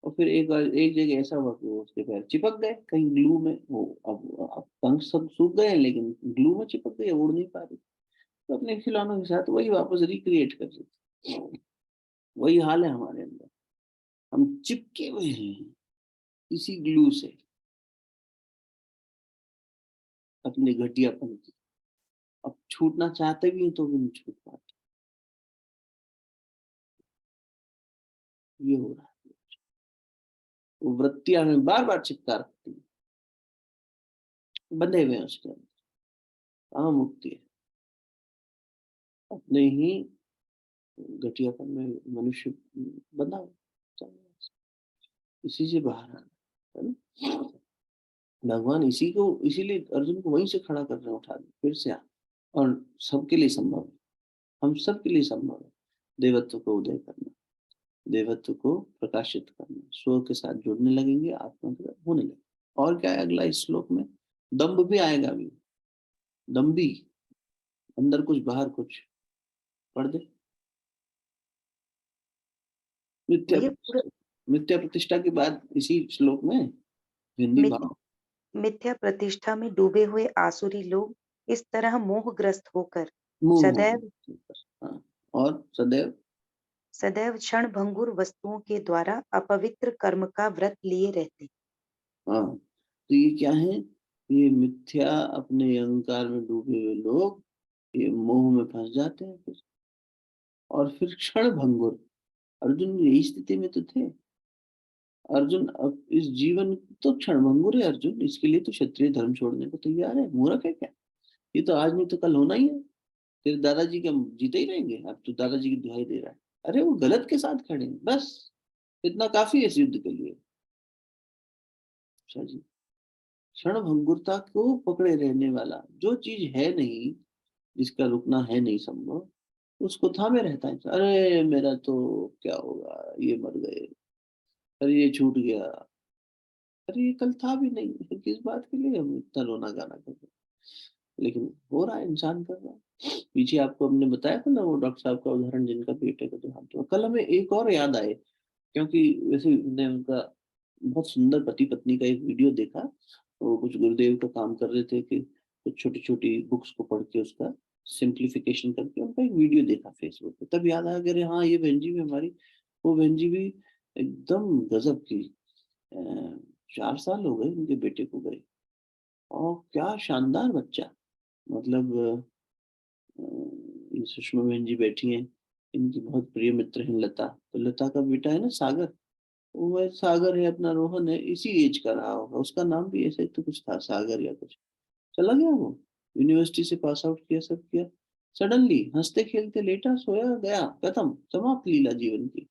S1: और फिर एक बार एक जगह ऐसा हुआ कि वो उसके पैर चिपक गए कहीं ग्लू में, वो अब पंख सब सूख गए हैं, लेकिन ग्लू में चिपक गई, उड़ नहीं पा रही। तो अपने खिलौनों के साथ वही वापस रिक्रिएट कर रही थी। वही हाल है हमारे अंदर, हम चिपके हुए हैं इसी ग्लू से, अपने घटियापन की। अब छूटना चाहते भी हैं तो भी नहीं छूट पाते। ये हो रहा है, वो वृत्तियां हमें बार बार चिपका रखती हैं, बंधे हुए हैं उसके अंदर। कहाँ मुक्ति है? अपने ही घटियापन में मनुष्य बंधा हुआ चल रहा है। इसी से बाहर आना है ना? भगवान इसी को, इसीलिए अर्जुन को वहीं से खड़ा कर रहे हैं, उठा के फिर से आ। और सबके लिए संभव है, हम सबके लिए संभव है। देवत्व को उदय करना, देवत्व को प्रकाशित करना, स्व के साथ जुड़ने लगेंगे, आत्मा के साथ होने लगेंगे। और क्या है अगला इस श्लोक में? दम्भ भी आएगा अभी, दम्भी, अंदर कुछ बाहर कुछ, पढ़ दे। मिथ्या
S2: भैया पूरा
S1: प्रतिष्ठा, मिथ्या प्रतिष्ठा के बाद इसी श्लोक में हिंदी
S2: मिथ
S1: भाव,
S2: मिथ्या प्रतिष्ठा में डूबे हुए आसुरी लोग इस तरह मोहग्रस्त होकर
S1: मोह हो
S2: सदैव
S1: गया। हाँ, और सदैव,
S2: सदैव क्षणभंगुर वस्तुओं के द्वारा अपवित्र कर्म का व्रत लिए रहते।
S1: हाँ, तो ये क्या है? ये मिथ्या अपने अहंकार में डूबे हुए लोग, ये मोह में फँस जाते हैं फिर, और फिर क्षण भंगुर, अर्जुन यही स्थिति में तो थे। अर्जुन अब इस जीवन तो क्षणभंगुर है अर्जुन, इसके लिए तो क्षत्रिय धर्म छोड़ने को तैयार है, मूर्ख है क्या? ये तो आज नहीं तो कल होना ही है। तेरे दादाजी क्या जीते ही रहेंगे? अब तो दादाजी की दुहाई दे रहा है। अरे वो गलत के साथ खड़े हैं, बस इतना काफी है इस युद्ध के लिए। अच्छा जी, क्षण भंगुरता को पकड़े रहने वाला, जो चीज है नहीं, जिसका रुकना है नहीं संभव, उसको थामे रहता है। अरे मेरा तो क्या होगा, ये मर गए, अरे ये छूट गया, अरे ये कल था भी नहीं, फिर किस बात के लिए हम इतना रोना गाना कर रहे हैं? लेकिन हो रहा है, इंसान कर रहा है। पीछे आपको हमने बताया था ना वो डॉक्टर साहब का उदाहरण, जिनका बेटे का देहांत हुआ। कल हमें एक और याद आए, क्योंकि वैसे हमने उनका बहुत सुंदर पति पत्नी का एक वीडियो देखा। वो कुछ गुरुदेव का काम कर रहे थे कि कुछ छोटी छोटी बुक्स को पढ़ के उसका सिंप्लीफिकेशन करके उनका एक वीडियो देखा फेसबुक पे। तब याद आया कि अरे हाँ, ये बहन जी भी हमारी, वो बहन जी भी एकदम गजब की। 4 साल हो गए उनके बेटे को गए, और क्या शानदार बच्चा। मतलब ये सुषमा बहन जी बैठी हैं, इनकी बहुत प्रिय मित्र हैं लता। तो लता का बेटा है ना सागर, वो है सागर है अपना, रोहन है, इसी एज का रहा होगा। उसका नाम भी ऐसे तो कुछ था, सागर या कुछ। चला गया वो, यूनिवर्सिटी से पास आउट किया, सब किया। सडनली हंसते खेलते लेटा, सोया, गया, खत्म, समाप्त लीला जीवन की।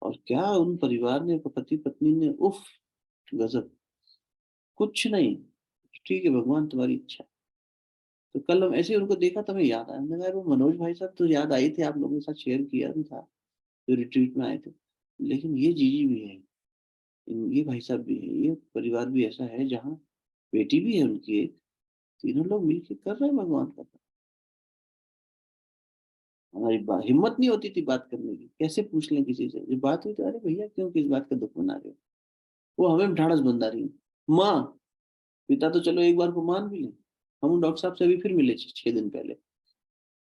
S1: और क्या उन परिवार ने, पति पत्नी ने, उफ, गजब। कुछ नहीं, ठीक है भगवान तुम्हारी इच्छा। तो कल हम ऐसे ही उनको देखा तो हमें याद आया, मैंने कहा वो मनोज भाई साहब तो याद आई थे, आप लोगों के साथ शेयर किया भी था जो रिट्रीट में आए थे। लेकिन ये जीजी भी है, ये भाई साहब भी है, ये परिवार भी ऐसा है जहाँ बेटी भी है उनकी एक, तीनों लोग मिलकर कर रहे हैं भगवान का काम। हमारी हिम्मत नहीं होती थी बात करने की, कैसे पूछ लें किसी से, जब बात हुई तो अरे भैया क्यों किस बात का दुख मना रहे हो। वो हमें ढाढ़स बंधा रही है। माँ, पिता तो चलो एक बार को मान भी लें। हम डॉक्टर साहब से अभी फिर मिले 6 दिन पहले,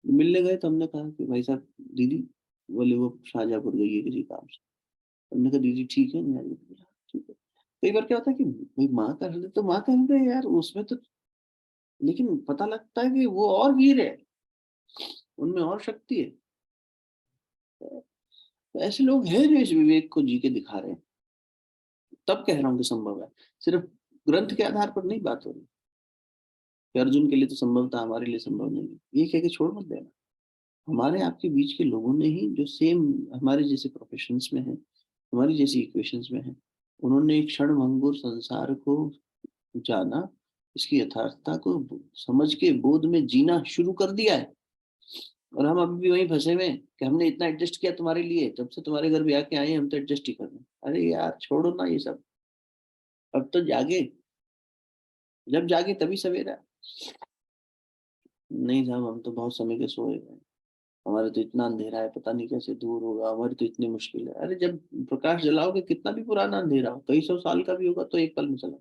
S1: मिलने गए तो हमने कहा कि भाई साहब, दीदी बोले वो शाहजहाँपुर गई है किसी काम से। हमने कहा दीदी ठीक है, नहीं आई? बोला, ठीक है। कई बार क्या होता है कि भाई माँ का हृदय तो माँ का हृदय है यार, उसमें तो, लेकिन पता लगता है कि वो और वीर है, उनमें और शक्ति है। तो ऐसे लोग हैं जो इस विवेक को जी के दिखा रहे हैं। तब कह रहा हूँ कि संभव है, सिर्फ ग्रंथ के आधार पर नहीं बात हो रही कि अर्जुन के लिए तो संभव था, हमारे लिए संभव नहीं है, ये कह के छोड़ मत देना। हमारे आपके बीच के लोगों ने ही, जो सेम हमारे जैसे प्रोफेशंस में है, हमारी जैसी इक्वेशंस में है, उन्होंने एक क्षण भंगुर संसार को जाना, इसकी यथार्थता को समझ के बोध में जीना शुरू कर दिया है। और हम अभी भी वहीं फंसे हुए हैं कि हमने इतना एडजस्ट किया तुम्हारे लिए, जब से तुम्हारे घर भी आके आए हैं, हम तो एडजस्ट ही कर रहे हैं। अरे यार छोड़ो ना ये सब, अब तो जागे, जब जागे तभी सवेरा। नहीं साहब, हम तो बहुत समय के सोए हुए हैं, हमारे तो इतना अंधेरा है, पता नहीं कैसे दूर होगा, हमारी तो इतनी मुश्किल है। अरे जब प्रकाश जलाओगे, कितना भी पुराना अंधेरा हो, कई सौ साल का भी होगा तो एक पल में चला,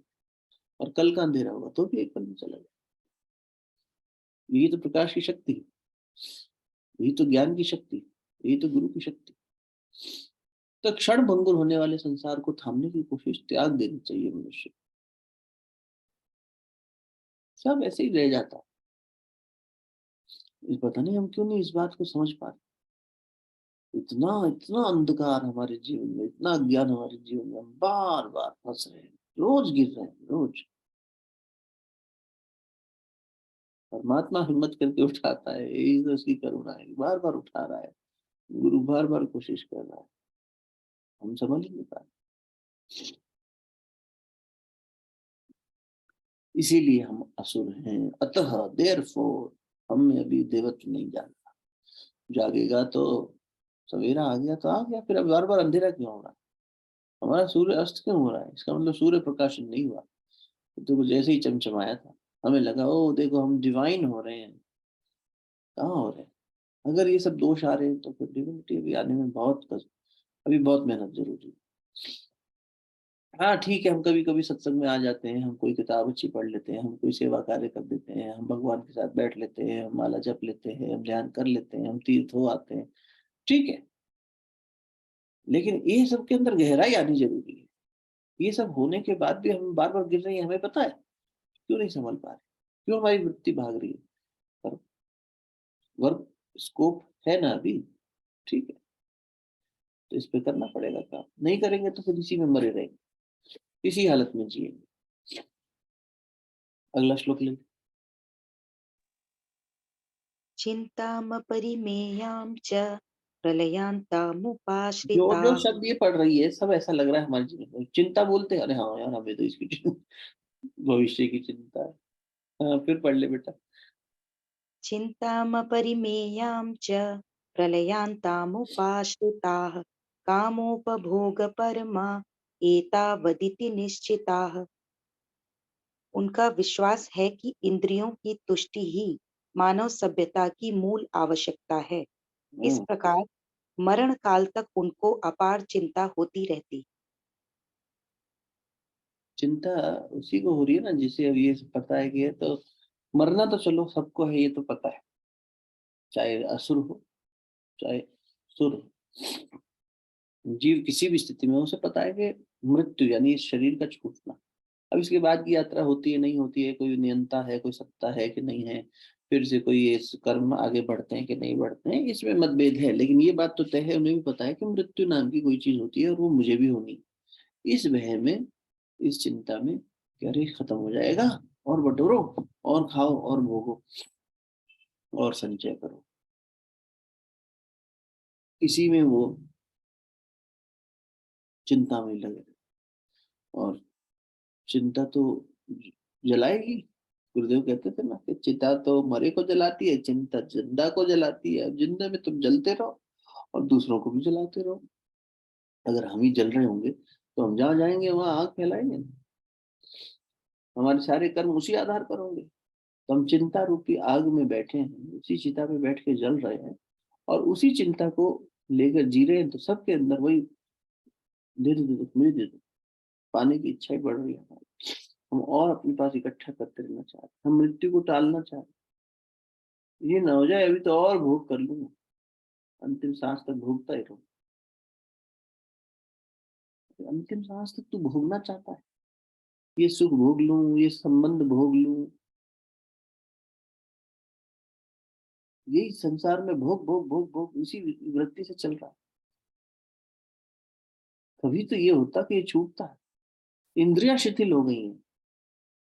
S1: और कल का अंधेरा होगा तो भी एक पल में चला जाए। यही तो प्रकाश की शक्ति है, यही तो ज्ञान की शक्ति है, यही तो गुरु की शक्ति। तो क्षण भंगुर होने वाले संसार को थामने की कोशिश, त्याग देनी चाहिए मनुष्य। सब ऐसे ही रह जाता है। पता नहीं हम क्यों नहीं इस बात को समझ पा रहे। इतना इतना अंधकार हमारे जीवन में, इतना अज्ञान हमारे जीवन में, हम बार बार फंस रहे हैं, रोज गिर रहे हैं, रोज। परमात्मा हिम्मत करके उठाता है, यही तो उसकी करुणा है, बार बार उठा रहा है। गुरु बार बार कोशिश कर रहा है, हम समझ नहीं पा रहे। इसीलिए हम असुर हैं, अतः देयरफॉर हम में अभी देवत्व नहीं जागा। जागेगा तो सवेरा आ गया तो आ गया, फिर अब बार बार अंधेरा क्यों हो रहा है? हमारा सूर्य अस्त क्यों हो रहा है? इसका मतलब सूर्य प्रकाशन नहीं हुआ। तो कुछ ऐसे ही चमचमाया था, हमें लगा ओ देखो हम डिवाइन हो रहे हैं। कहाँ हो रहे हैं? अगर ये सब दोष आ रहे हैं तो फिर डिविनिटी अभी आने में अभी बहुत मेहनत जरूरी है। हाँ ठीक है, हम कभी कभी सत्संग में आ जाते हैं, हम कोई किताब अच्छी पढ़ लेते हैं, हम कोई सेवा कार्य कर देते हैं, हम भगवान के साथ बैठ लेते हैं, हम माला जप लेते हैं, हम ध्यान कर लेते हैं, हम तीर्थ हो आते हैं, ठीक है। लेकिन ये सब के अंदर गहराई आनी जरूरी है। ये सब होने के बाद भी हम बार बार गिर रहे हैं, हमें पता है क्यों नहीं संभल पा रहे, क्यों हमारी वृत्ति भाग रही है। पर वर्क स्कोप है ना अभी, ठीक है, तो इस पे करना पड़ेगा काम। नहीं करेंगे तो फिर इसी में मरे रहेंगे, इसी हालत में जिएंगे। अगला श्लोक ले।
S2: चिन्तामपरिमेयां च
S1: जो जो
S2: प्रलयान्तामुपाश्रिताः।
S1: शब्द ये पढ़ रही है सब ऐसा लग रहा है हमारे जीवन में। चिंता बोलते हैं, अरे हाँ यार हमें तो इसकी भविष्य की चिंता है। हाँ, फिर पढ़ ले बेटा।
S2: चिन्तामपरिमेयां च प्रलयान्तामुपाश्रिताः कामोपभोगपरमा एतावदिति निश्चिताः। उनका विश्वास है कि इंद्रियों की तुष्टि ही मानव सभ्यता की मूल आवश्यकता है। इस
S1: हम्म,
S2: प्रकार मरण काल तक उनको अपार चिंता होती रहती।
S1: चिंता उसी को हो रही है ना जिसे अब ये पता है कि है तो मरना तो चलो सबको है, ये तो पता है, चाहे असुर हो चाहे सुर हो, जीव किसी भी स्थिति में हो, उसे पता है कि मृत्यु यानी इस शरीर का छूटना। अब इसके बाद की यात्रा होती है नहीं होती है, कोई नियंता है, कोई सत्ता है कि नहीं है, फिर से कोई ये कर्म आगे बढ़ते हैं कि नहीं बढ़ते हैं, इसमें मतभेद है। लेकिन ये बात तो तय है, उन्हें भी पता है कि मृत्यु नाम की कोई चीज होती है और वो मुझे भी होनी है। इस भय में, इस चिंता में कि अरे खत्म हो जाएगा, और बटोरो और खाओ और भोगो और संचय करो, इसी में वो चिंता में लगे। और चिंता तो जलाएगी। गुरुदेव कहते थे ना कि चिता तो मरे को जलाती है, चिंता जिंदा को जलाती है। अब जिंदा में तुम जलते रहो और दूसरों को भी जलाते रहो। अगर हम ही जल रहे होंगे तो हम जहाँ जाएंगे वहां आग फैलाएंगे ना। हमारे सारे कर्म उसी आधार पर होंगे। तो हम चिंता रूपी आग में बैठे हैं, उसी चिता में बैठ के जल रहे हैं और उसी चिंता को लेकर जी रहे हैं। तो सबके अंदर वही दे दो मुझे दे दो, पाने की इच्छा ही बढ़ रही है हमारी। हम और अपने पास इकट्ठा करते रहना चाहते हैं, हम मृत्यु को टालना चाहते हैं। ये ना हो जाए अभी तो और भोग कर लूंगा, अंतिम सांस तक भोगता ही रहूं। अंतिम सांस तक तू भोगना चाहता है, ये सुख भोग लूं, ये संबंध भोग लूं, यही संसार में भोग भोग भोग भोग इसी वृत्ति से चल रहा है। कभी तो ये होता कि ये छूटता है। इंद्रियां शिथिल हो गई हैं,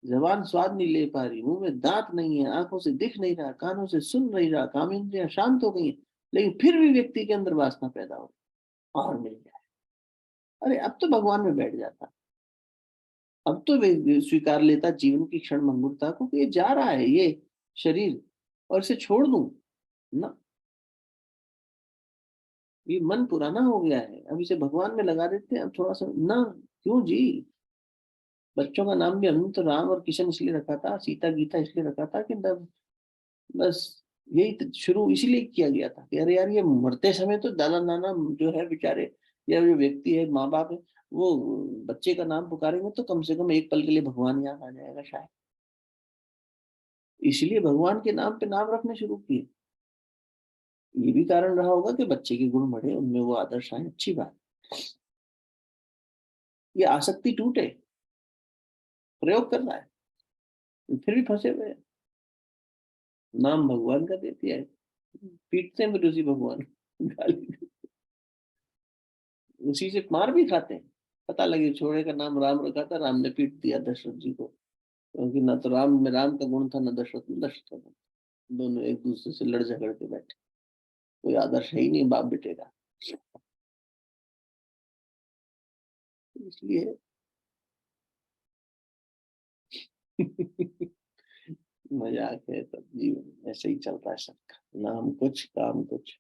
S1: जबान स्वाद नहीं ले पा रही, मुंह में दांत नहीं है, आंखों से दिख नहीं रहा, कानों से सुन नहीं रहा, काम इंद्रियां शांत हो गई हैं, लेकिन फिर भी व्यक्ति के अंदर वासना पैदा हो और मिल जाए। अरे अब तो भगवान में बैठ जाता, अब तो वे स्वीकार लेता जीवन की क्षण भंगुरता को कि ये जा रहा है ये शरीर और इसे छोड़ दूं ना, ये मन पुराना हो गया है, अब इसे भगवान में लगा देते हैं, अब थोड़ा सा ना। क्यों जी, बच्चों का नाम भी हमने तो राम और किशन इसलिए रखा था, सीता गीता इसलिए रखा था कि बस यही तो शुरू इसीलिए किया गया था कि अरे यार ये मरते समय तो दादा नाना जो है बेचारे, या जो व्यक्ति है माँ बाप है, वो बच्चे का नाम पुकारेंगे तो कम से कम एक पल के लिए भगवान याद आ जाएगा शायद। इसलिए भगवान के नाम पे नाम रखने शुरू किए। ये भी कारण रहा होगा कि बच्चे के गुण बढ़े, उनमें वो आदर्श आए, अच्छी बात। ये आसक्ति टूटे, प्रयोग कर रहा है, फिर भी फंसे हुए हैं। नाम भगवान का दे दिया है, पीटते हैं फिर उसी भगवान को, गाली उसी से मार भी खाते हैं। पता लगे छोरे का नाम राम रखा था, राम ने पीट दिया दशरथ जी को, क्योंकि ना तो राम में राम का गुण था, ना दशरथ में दशरथ का गुण। दोनों एक दूसरे से लड़ झगड़ के बैठे, कोई आदर्श है ही नहीं बाप बेटे का। इसलिए मजाक है, सब जीवन ऐसे ही चलता है सबका, नाम कुछ काम कुछ।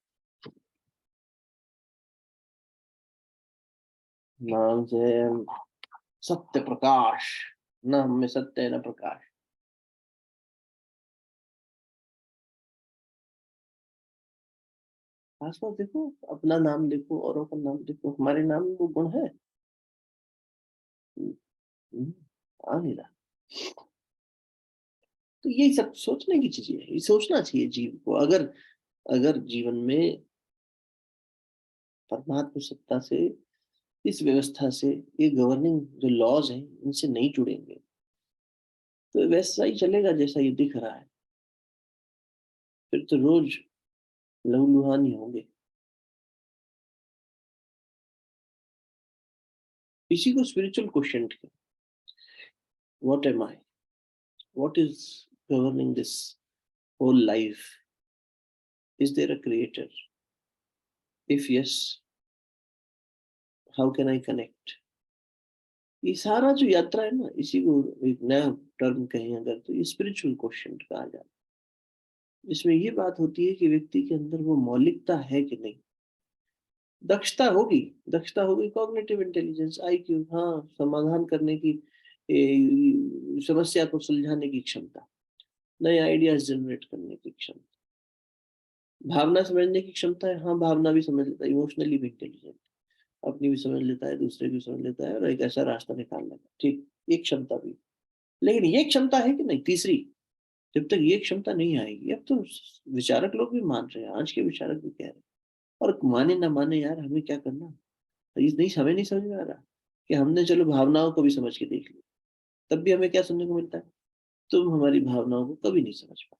S1: नाम से सत्य प्रकाश, न हम में सत्य है न प्रकाश। आसपास देखो, अपना नाम देखो, औरों का नाम देखो, हमारे नाम में वो गुण है। हम्म, आ नहीं रहा। तो यही सब सोचने की चीजें है, ये सोचना चाहिए जीव को। अगर अगर जीवन में परमात्मा सत्ता से, इस व्यवस्था से, ये गवर्निंग जो लॉज हैं इनसे नहीं जुड़ेंगे तो वैसा ही चलेगा जैसा ये दिख रहा है। फिर तो रोज लहूलुहान ही होंगे। इसी को spiritual question, what am I, what is governing this whole life, Is there a creator? If yes, how can I connect? ये सारा जो यात्रा है ना, इसी को एक नया टर्म कहें अगर, तो ये स्पिरिचुअल क्वेश्चन कहा जाता है। इसमें ये बात होती है कि व्यक्ति के अंदर वो मौलिकता है कि नहीं। दक्षता होगी, कॉग्निटिव इंटेलिजेंस, आईक्यू, हाँ, समाधान करने की, समस्या को सुलझाने की क्षमता, नए आइडियाज जनरेट करने की क्षमता, भावना समझने की क्षमता है, हाँ, भावना भी समझ लेता है, इमोशनली भी इंटेलिजेंट, अपनी भी समझ लेता है, दूसरे की समझ लेता है, और एक ऐसा रास्ता निकाल लेता है। ठीक, एक क्षमता भी। लेकिन ये क्षमता है कि नहीं, तीसरी, जब तक ये क्षमता नहीं आएगी, अब तो विचारक लोग भी मान रहे हैं, आज के विचारक भी कह रहे हैं, और माने ना माने यार, हमें क्या करना, ये नहीं, हमें नहीं समझ में आ रहा कि हमने चलो भावनाओं को भी समझ के देख लिया, तब भी हमें क्या सुनने को मिलता है, तुम हमारी भावनाओं को कभी नहीं समझ पाते।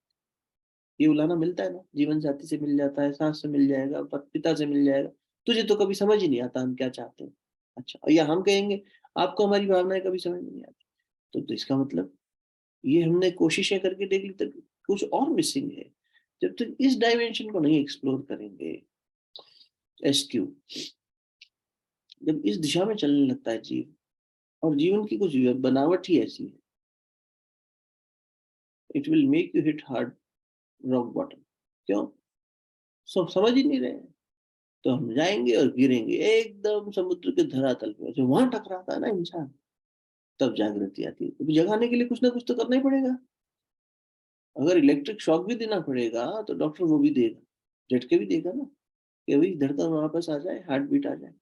S1: ये उलाना मिलता है ना, जीवन साथी से मिल जाता है, सास से मिल जाएगा, पिता से मिल जाएगा, तुझे तो कभी समझ ही नहीं आता हम क्या चाहते हैं। अच्छा, या हम कहेंगे आपको हमारी भावनाएं कभी समझ में नहीं आती, तो इसका मतलब ये हमने कोशिशें करके देख ली, तक कुछ और मिसिंग है। जब तक इस डायमेंशन को नहीं एक्सप्लोर करेंगे, एसक्यू, जब इस दिशा में चलने लगता है जीव, और जीवन की कुछ बनावट ही ऐसी है, it will make you hit hard rock bottom. क्यों? सब समझ ही नहीं रहे हैं, तो हम जाएंगे और गिरेंगे एकदम समुद्र के धरातल पे, जो वहां टकराता है ना इंसान, तब जागृति आती है। तो जगाने के लिए कुछ ना कुछ तो करना ही पड़ेगा। अगर इलेक्ट्रिक शॉक भी देना पड़ेगा तो डॉक्टर वो भी देगा, झटके भी देगा ना, कि भाई धड़कन वापस आ जाए, हार्ट बीट आ जाए।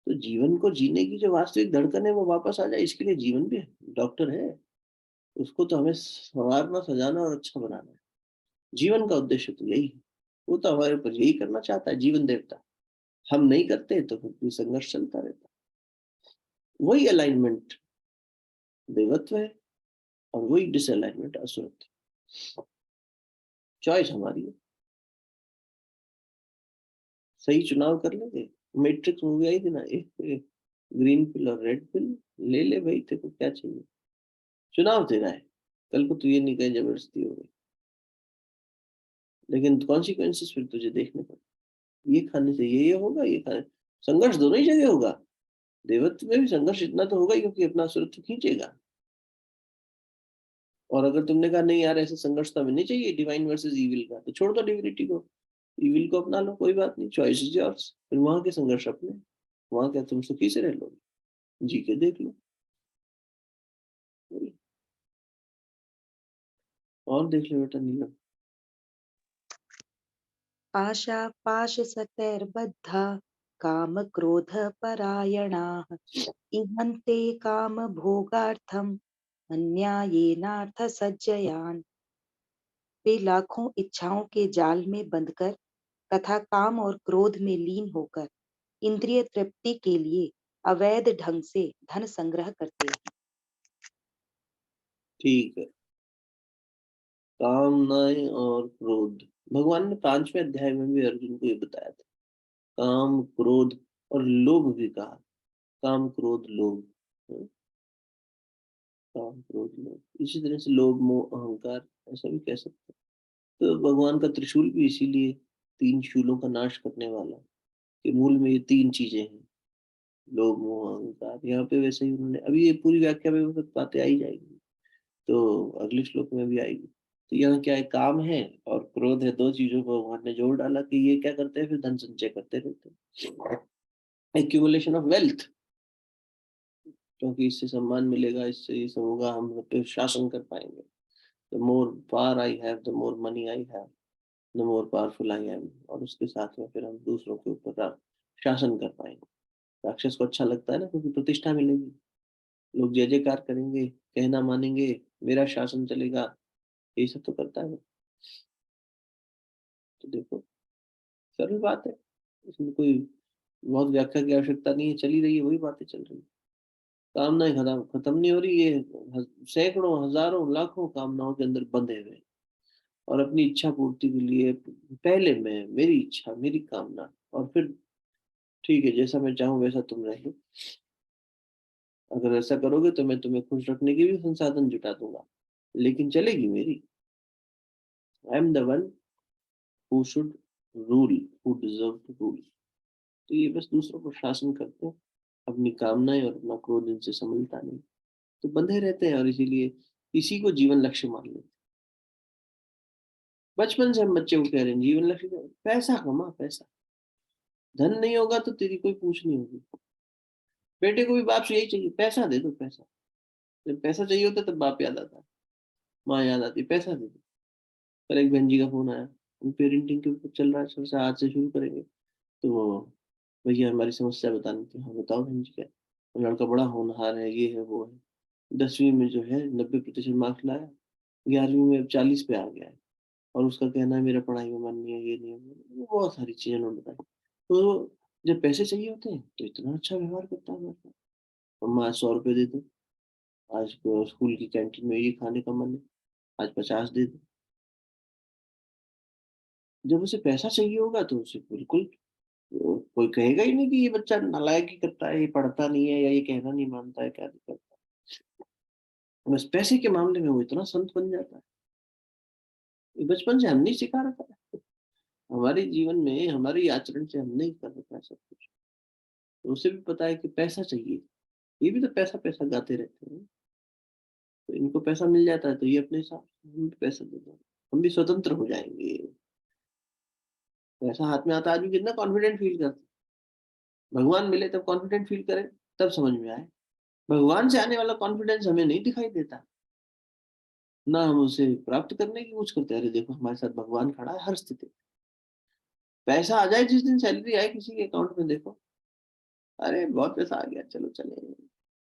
S1: तो जीवन को जीने की जो वास्तविक धड़कन है वो वापस आ जाए, इसके लिए जीवन भी डॉक्टर है। उसको तो हमें संवारना, सजाना और अच्छा बनाना है। जीवन का उद्देश्य तो यही है। वो तो हमारे ऊपर यही करना चाहता है, जीवन देवता। हम नहीं करते तो फिर भी संघर्ष चलता रहता है। वही अलाइनमेंट देवत्व है, और वही डिसअलाइनमेंट असुरत्व। चॉइस हमारी है, सही चुनाव कर लेंगे। मैट्रिक्स मूवी आई थी ना, एक ग्रीन पिल और रेड पिल, ले ले भाई, तेरे को क्या चाहिए, चुनाव तेरा है। कल को तू ये नहीं कहे जबरदस्ती हो गई, लेकिन कॉन्सिक्वेंसेस फिर तुझे देखने पड़े। ये खाने से ये होगा, ये खाने, संघर्ष दोनों ही जगह होगा। देवत्व में भी संघर्ष इतना तो होगा ही, क्योंकि अपना असुरत्व खींचेगा। और अगर तुमने कहा नहीं यार, ऐसे संघर्ष तो हमें नहीं चाहिए डिवाइन वर्सेस इविल का, तो छोड़ दो डिविनिटी को, इविल को अपना लो, कोई बात नहीं, चॉइस इज योर्स। फिर वहां के संघर्ष अपने, वहां क्या तुम सुखी से रह लोगे, जी के देख लो। और देख लो बेटा नीलम।
S2: आशापाशसतैर्बद्धा कामक्रोधपरायणाः इहन्ते कामभोगार्थम् अन्यायेनार्थसज्जयान्। वे लाखों इच्छाओं के जाल में बंधकर तथा काम और क्रोध में लीन होकर इंद्रिय तृप्ति के लिए अवैध ढंग से धन संग्रह करते हैं।
S1: ठीक है, कामनाएं और क्रोध, भगवान ने 5वें अध्याय में भी अर्जुन को ये बताया था। काम, क्रोध और लोभ भी कहा। काम, क्रोध, लोभ। हम्म, काम, क्रोध, लोभ, इसी तरह से लोभ, मोह, अहंकार, ऐसा भी कह सकते हैं। तो भगवान का त्रिशूल भी इसीलिए 3 शूलों का नाश करने वाला है, कि मूल में ये 3 चीजें हैं, लोभ, मोह, अहंकार। यहाँ पे वैसे ही उन्होंने, अभी ये पूरी व्याख्या में वो सब बातें आई जाएगी, तो अगले श्लोक में भी आएगी। तो यहाँ क्या है, काम है और क्रोध है, 2 चीजों को भगवान ने जोड़ डाला कि ये क्या करते हैं, फिर धन संचय करते रहते हैं, एक्यूमुलेशन ऑफ वेल्थ। क्योंकि इससे सम्मान मिलेगा, इससे ये सब होगा, हम सब पे शासन कर पाएंगे। The more power I have, the more money I have, the more powerful I am. और उसके साथ में फिर हम दूसरों के ऊपर शासन कर पाएंगे। राक्षस को अच्छा लगता है ना, क्योंकि प्रतिष्ठा मिलेगी, लोग जय जयकार करेंगे, कहना मानेंगे, मेरा शासन चलेगा, यही सब तो करता है वो। तो देखो, सरल बात है, इसमें कोई बहुत व्याख्या की आवश्यकता नहीं है, चली रही है वही बातें चल रही है। कामनाएं खत्म खत्म नहीं हो रही, ये सैकड़ों, हजारों, लाखों कामनाओं के अंदर बंधे हुए हैं। और अपनी इच्छा पूर्ति के लिए पहले मैं, मेरी इच्छा, मेरी कामना, और फिर ठीक है, जैसा मैं चाहूँ वैसा तुम रहो। अगर ऐसा करोगे तो मैं तुम्हें खुश रखने के भी संसाधन जुटा दूंगा, लेकिन चलेगी मेरी। I am the one who should rule, who deserve to rule. तो ये बस दूसरों को शासन करते हैं, अपनी कामनाएं और अपना क्रोध इनसे संभलता नहीं, तो बंधे रहते हैं और इसीलिए इसी को जीवन लक्ष्य मान लेते हैं। बचपन से हम बच्चे को कह रहे हैं जीवन लक्ष्य क्या है? पैसा कमा, पैसा। धन नहीं होगा तो तेरी कोई पूछ नहीं होगी। बेटे को भी बाप से यही चाहिए, पैसा दे दो, पैसा। जब पैसा चाहिए होता है तब बाप याद आता है, माँ याद आती है, पैसा दे दो। पर एक बहन जी का फोन आया, हम पेरेंटिंग के ऊपर चल रहा है, चल से आज से शुरू करेंगे। तो वो भैया हमारी समस्या बतानी थी। हाँ बताओ बहन जी क्या है? वो लड़का बड़ा होनहार है, ये है वो है, 10वीं में जो है 90% मार्क्स लाया, 11वीं में अब 40 पे आ गया है, और उसका कहना है मेरा पढ़ाई में मन नहीं है, ये नहीं है, वो बहुत सारी चीजें उन्होंने बताई। तो जब पैसे चाहिए होते हैं तो इतना अच्छा व्यवहार करता है मेरे साथ। मम्मा आज 100 रुपये दे दो, आज स्कूल की कैंटीन में ये खाने का मन है, आज 50 दे दो। जब उसे पैसा चाहिए होगा तो उसे बिल्कुल कोई कहेगा ही नहीं कि ये बच्चा नालायकी करता है, ये पढ़ता नहीं है, या ये कहना नहीं मानता है, क्या नहीं करता। बस पैसे के मामले में वो इतना संत बन जाता है। ये बचपन से हम नहीं सिखा रखा है, हमारे जीवन में हमारी आचरण से हम नहीं कर रखा है सब कुछ। तो उसे भी पता है कि पैसा चाहिए, ये भी तो पैसा पैसा गाते रहते हैं। तो इनको पैसा मिल जाता है तो ये अपने हिसाब से हम भी पैसा दे देंगे, हम भी स्वतंत्र हो जाएंगे। पैसा हाथ में आता आदमी कितना कॉन्फिडेंट फील करता है। भगवान मिले तब कॉन्फिडेंट फील करे, तब समझ में आए। भगवान से आने वाला कॉन्फिडेंस हमें नहीं दिखाई देता, ना हम उसे प्राप्त करने की कुछ करते हैं। अरे देखो हमारे साथ भगवान खड़ा है हर स्थिति में। पैसा आ जाए, जिस दिन सैलरी आए किसी के अकाउंट में, देखो अरे बहुत पैसा आ गया, चलो चले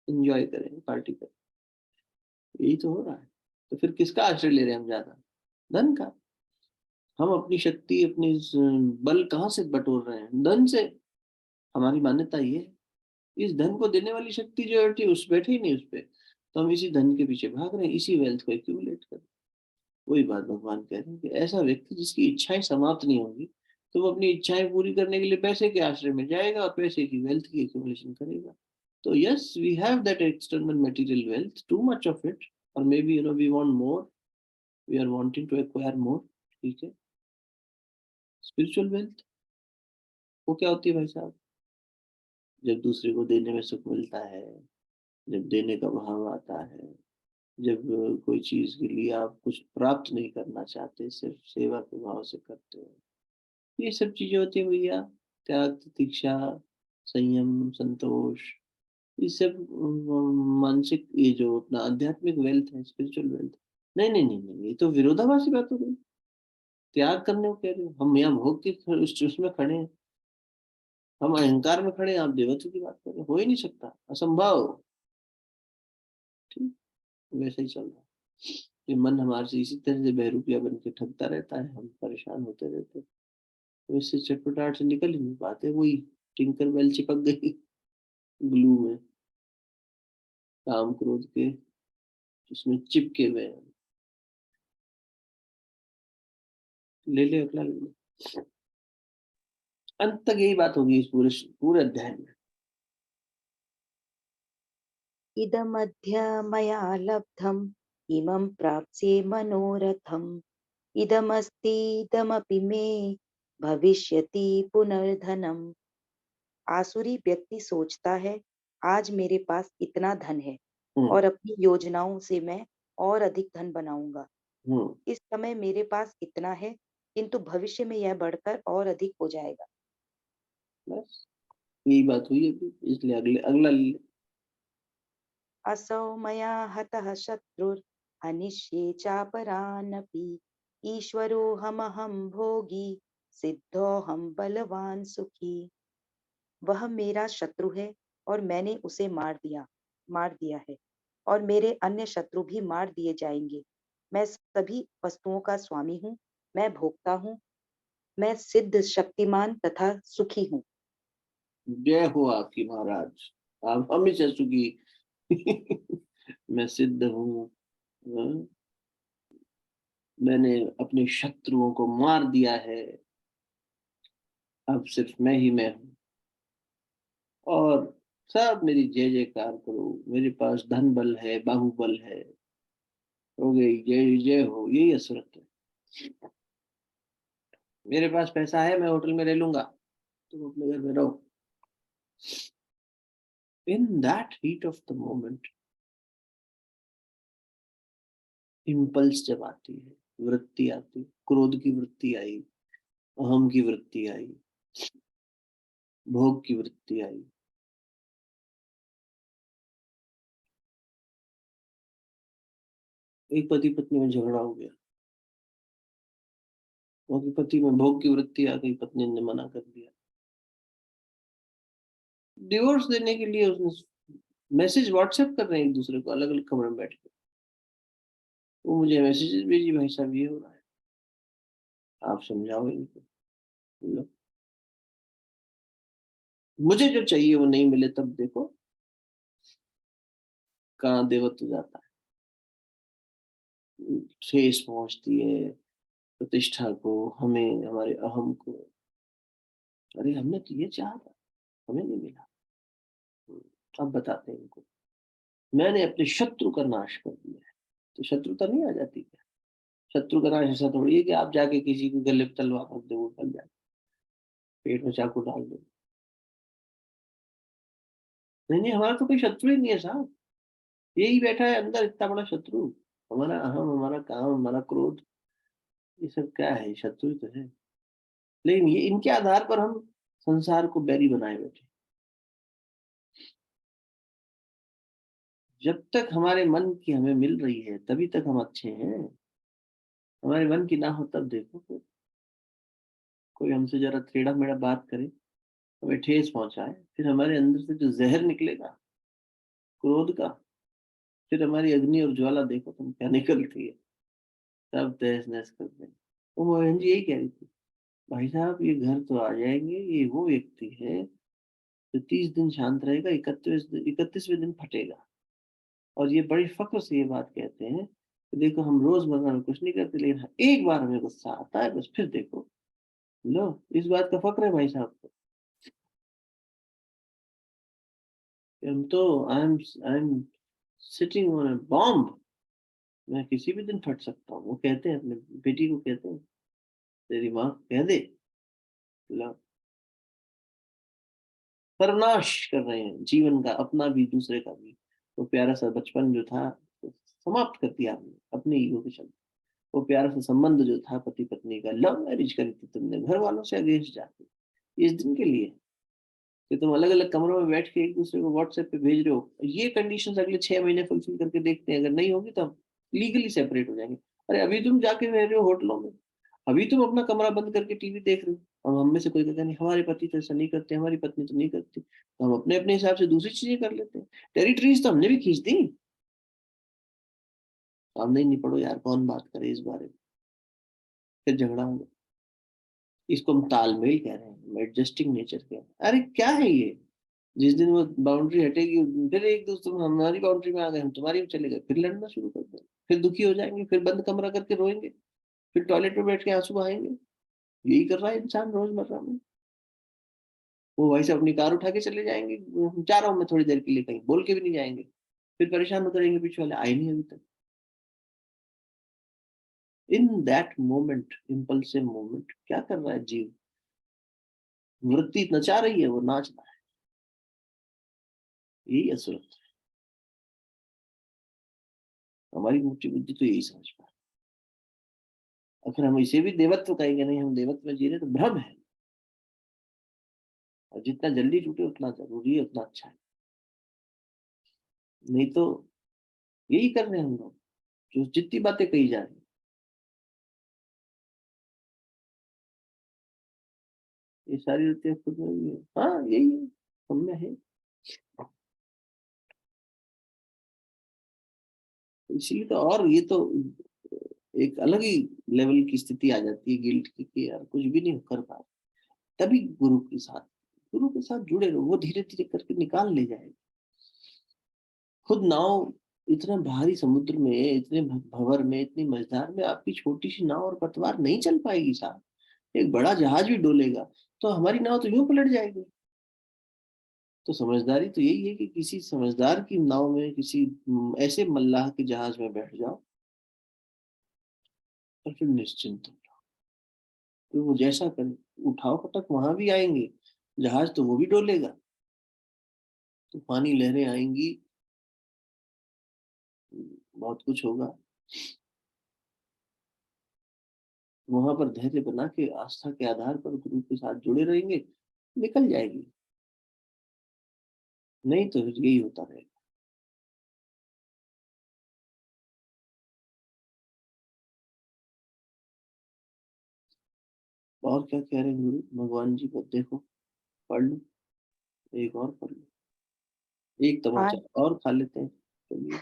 S1: एंजॉय करें, पार्टी करें। यही तो हो रहा है। तो फिर किसका आश्रय ले रहे हैं हम ज्यादा? धन का। हम अपनी शक्ति, अपनी बल कहाँ से बटोर रहे हैं? धन से। हमारी मान्यता ये है इस धन को देने वाली शक्ति जो है उस बैठे ही नहीं उस पे, तो हम इसी धन के पीछे भाग रहे हैं, इसी वेल्थ को एक्यूमुलेट कर रहे हैं। वही बात भगवान कह रहे हैं कि ऐसा व्यक्ति जिसकी इच्छाएं समाप्त नहीं होंगी, तो वो अपनी इच्छाएं पूरी करने के लिए पैसे के आश्रय में जाएगा और पैसे की वेल्थ की एक्यूमुलेशन करेगा। तो yes we have that external material wealth, too much of it, और maybe we want more, we are wanting to acquire more. ठीक है। स्पिरिचुअल वेल्थ वो क्या होती है भाई साहब? जब दूसरे को देने में सुख मिलता है, जब देने का भाव आता है, जब कोई चीज के लिए आप कुछ प्राप्त नहीं करना चाहते, सिर्फ सेवा के भाव से करते हो, ये सब चीजें होती है भैया। त्याग, तितिक्षा, संयम, संतोष, ये सब मानसिक, ये जो अपना आध्यात्मिक वेल्थ है, स्पिरिचुअल वेल्थ। नहीं नहीं नहीं नहीं, ये तो विरोधाभासी बात हो गई। त्याग करने को कह रहे हो, हम यहाँ भोग के उसमें खड़े हैं, हम अहंकार में खड़े हैं, आप देवत्व की बात कर रहे हो? हो ही नहीं सकता, असंभव। ठीक, वैसे ही चल रहा है। ये मन हमारे से इसी तरह से बहरूपिया बन के ठगता रहता है, हम परेशान होते रहते हैं। तो इससे चटपटाहट से निकल ही नहीं पाते। वही टिंकर बेल चिपक गई ग्लू में, काम क्रोध के उसमें चिपके हुए हैं। ले ले अगला ले ले। अंत तक यही बात होगी इस पूरे पूरे अध्याय में।
S2: इदमद्य मया लब्धम् इमं प्राप्स्ये मनोरथम् इदमस्तीदमपि मे भविष्यति पुनर्धनम्। आसुरी व्यक्ति सोचता है आज मेरे पास इतना धन है
S1: हम्म।
S2: और अपनी योजनाओं से मैं और अधिक धन बनाऊंगा।
S1: हम्म।
S2: इस समय मेरे पास इतना है किंतु भविष्य में यह बढ़कर और अधिक हो जाएगा।
S1: बस यही बात हुई अभी, इसलिए अगले अगला ले ले।
S2: असौ मया हतः शत्रुर हनिष्ये चापरानपि ईश्वरोऽहमहं भोगी सिद्धोऽहं बलवान सुखी। वह मेरा शत्रु है और मैंने उसे मार दिया है और मेरे अन्य शत्रु भी मार दिए जाएंगे। मैं सभी वस्तुओं का स्वामी हूँ, मैं भोगता हूँ, मैं सिद्ध, शक्तिमान तथा सुखी हूँ।
S1: जय हो आपकी महाराज, आप हमेशा सुखी। मैं सिद्ध हूँ। हाँ, मैंने अपने शत्रुओं को मार दिया है, अब सिर्फ मैं ही मैं हूँ, और सब मेरी जय जयकार करो। मेरे पास धन बल है, बाहुबल है, हो गई जय जय हो, यही असुरत है। मेरे पास पैसा है, मैं होटल में रह लूँगा, तुम अपने घर में रहो। In that heat of the moment impulse जब आती है, वृत्ति आती है, क्रोध की वृत्ति आई, अहम की वृत्ति आई, भोग की वृत्ति आई। एक पति-पत्नी में झगड़ा हो गया, क्योंकि पति में भोग की वृत्ति आ गई, पत्नी ने मना कर दिया। डिवोर्स देने के लिए उसने मैसेज व्हाट्सएप कर रहे हैं एक-दूसरे को अलग-अलग कमरे में बैठ के। वो मुझे मैसेजेस भेजी, भाई साहब ये हो रहा है, आप समझाओ इनको। मतलब मुझे जो चाहिए वो नहीं मिले तब देखो कहाँ देवत्व जाता है। ठेस पहुँचती है प्रतिष्ठा को, हमें, हमारे अहम को। अरे हमने तो ये चाहा था, हमें नहीं मिला। अब बताते हैं इनको। मैंने अपने शत्रु का नाश कर दिया है, तो शत्रुता नहीं आ जाती क्या? शत्रु का नाश ऐसा थोड़ी है कि आप जाके किसी के गले पे तलवार रख दो, वो गल जाए, पेट में चाकू डाल दो। नहीं, नहीं, हमारा तो कोई शत्रु ही नहीं है साहब। यही बैठा है अंदर इतना बड़ा शत्रु। हमारा अहम, हमारा काम, हमारा क्रोध, ये सब क्या है? शत्रु ही तो है। लेकिन ये इनके आधार पर हम संसार को बैरी बनाए बैठे। जब तक हमारे मन की हमें मिल रही है तभी तक हम अच्छे हैं। हमारे मन की ना हो तब देखो फिर। कोई हमसे जरा टेढ़ा मेढ़ा बात करे, हमें ठेस पहुंचाए, फिर हमारे अंदर से जो जहर निकलेगा क्रोध का, फिर हमारी अग्नि और ज्वाला देखो तुम क्या निकलती है। सब तहस नहस कर देंगे। तो मोहन जी यही कह रही थी, भाई साहब ये घर तो आ जाएंगे, ये वो व्यक्ति है जो 30 दिन शांत रहेगा, 31वें दिन फटेगा। और ये बड़ी फक्र से ये बात कहते हैं कि देखो हम रोजमर्रा में कुछ नहीं करते, लेकिन हाँ, एक बार हमें गुस्सा आता है बस, फिर देखो। लो, इस बात का फक्र है भाई साहब को कि हम तो I am sitting on a bomb. मैं किसी भी दिन फट सकता हूँ। वो कहते हैं अपने बेटी को, कहते हैं तेरी माँ कह दे। लो, सर्वनाश कर रहे हैं जीवन का, अपना भी दूसरे का भी। वो प्यारा सा बचपन जो था तो समाप्त कर दिया हमने अपने ईगो के चलते। वो प्यारा सा संबंध जो था पति पत्नी का, लव मैरिज करी थी तुमने घर वालों से अगेंस्ट जाके, इस दिन के लिए कि तुम अलग अलग कमरों में बैठ के एक दूसरे को व्हाट्सएप पे भेज रहे हो। ये कंडीशंस अगले 6 महीने फुलफिल करके देखते हैं, अगर नहीं होगी तो हम लीगली सेपरेट हो जाएंगे। अरे अभी तुम जाके रह रहे हो होटलों में, अभी तुम अपना कमरा बंद करके टीवी देख रहे हो, और हम में से कोई कहता नहीं हमारे पति तो ऐसा नहीं करते, हमारी पत्नी तो नहीं करती, तो हम अपने अपने हिसाब से दूसरी चीजें कर लेते हैं। टेरिटरीज तो हमने भी खींच दी। सामने ही नहीं पड़ो यार, कौन बात करे इस बारे में, फिर झगड़ा होगा। इसको हम तालमेल कह रहे हैं, एडजस्टिंग नेचर कह रहे हैं। अरे क्या है ये? जिस दिन वो बाउंड्री हटेगी फिर एक दूसरे में हमारी बाउंड्री में आ गए, हम तुम्हारी में चले गए, फिर लड़ना शुरू कर देंगे, फिर दुखी हो जाएंगे, फिर बंद कमरा करके रोएंगे, फिर टॉयलेट में बैठ के आंसू बहाएंगे। यही कर रहा है इंसान रोजमर्रा में। वो वहीं से अपनी कार उठा के चले जाएंगे, जा रहा हूँ मैं थोड़ी देर के लिए, कहीं बोल के भी नहीं जाएंगे, फिर परेशान होते रहेंगे पीछे वाले आए नहीं अभी तक। In that moment, impulsive moment, क्या कर रहा है जीव? वृत्ति नचा रही है, वो नाच रहा है। यही असुरत है। हमारी मोटी बुद्धि तो यही समझ पा रही है। अगर हम इसे भी देवत्व कहेंगे, नहीं हम देवत्व में जी रहे तो भ्रम है। और जितना जल्दी टूटे उतना जरूरी है, उतना अच्छा है। नहीं तो यही कर रहे हैं हम लोग, जो जितनी बातें कही जा रही है, ये सारी वृत्तियां खुद में भी है। हाँ यही है, हम में है। इसीलिए तो, और ये तो एक अलग ही लेवल की स्थिति आ जाती है गिल्ट की कि यार कुछ भी नहीं कर पा रहे। तभी गुरु के साथ जुड़े रहो, वो धीरे धीरे करके निकाल ले जाएगा। खुद नाव इतना भारी समुद्र में, इतने भंवर में, इतनी मझधार में आपकी छोटी सी नाव और पतवार नहीं चल पाएगी साहब। एक बड़ा जहाज भी डोलेगा तो हमारी नाव तो यूं पलट जाएगी। तो समझदारी तो यही है कि किसी समझदार की नाव में, किसी ऐसे मल्लाह के जहाज में बैठ जाओ और फिर निश्चिंत हो। तो वो जैसा करे, उठाओ पटक वहां भी आएंगे, जहाज तो वो भी डोलेगा, तूफानी लहरें आएंगी, बहुत कुछ होगा। वहां पर धैर्य बना के आस्था के आधार पर गुरु के साथ जुड़े रहेंगे, निकल जाएगी। नहीं तो फिर यही होता रहेगा। और क्या कह रहे हैं गुरु भगवान जी को, देखो पढ़ लो, एक और पढ़ लो, एक तमाचा
S2: आढ्
S1: और खा लेते हैं, चलिए।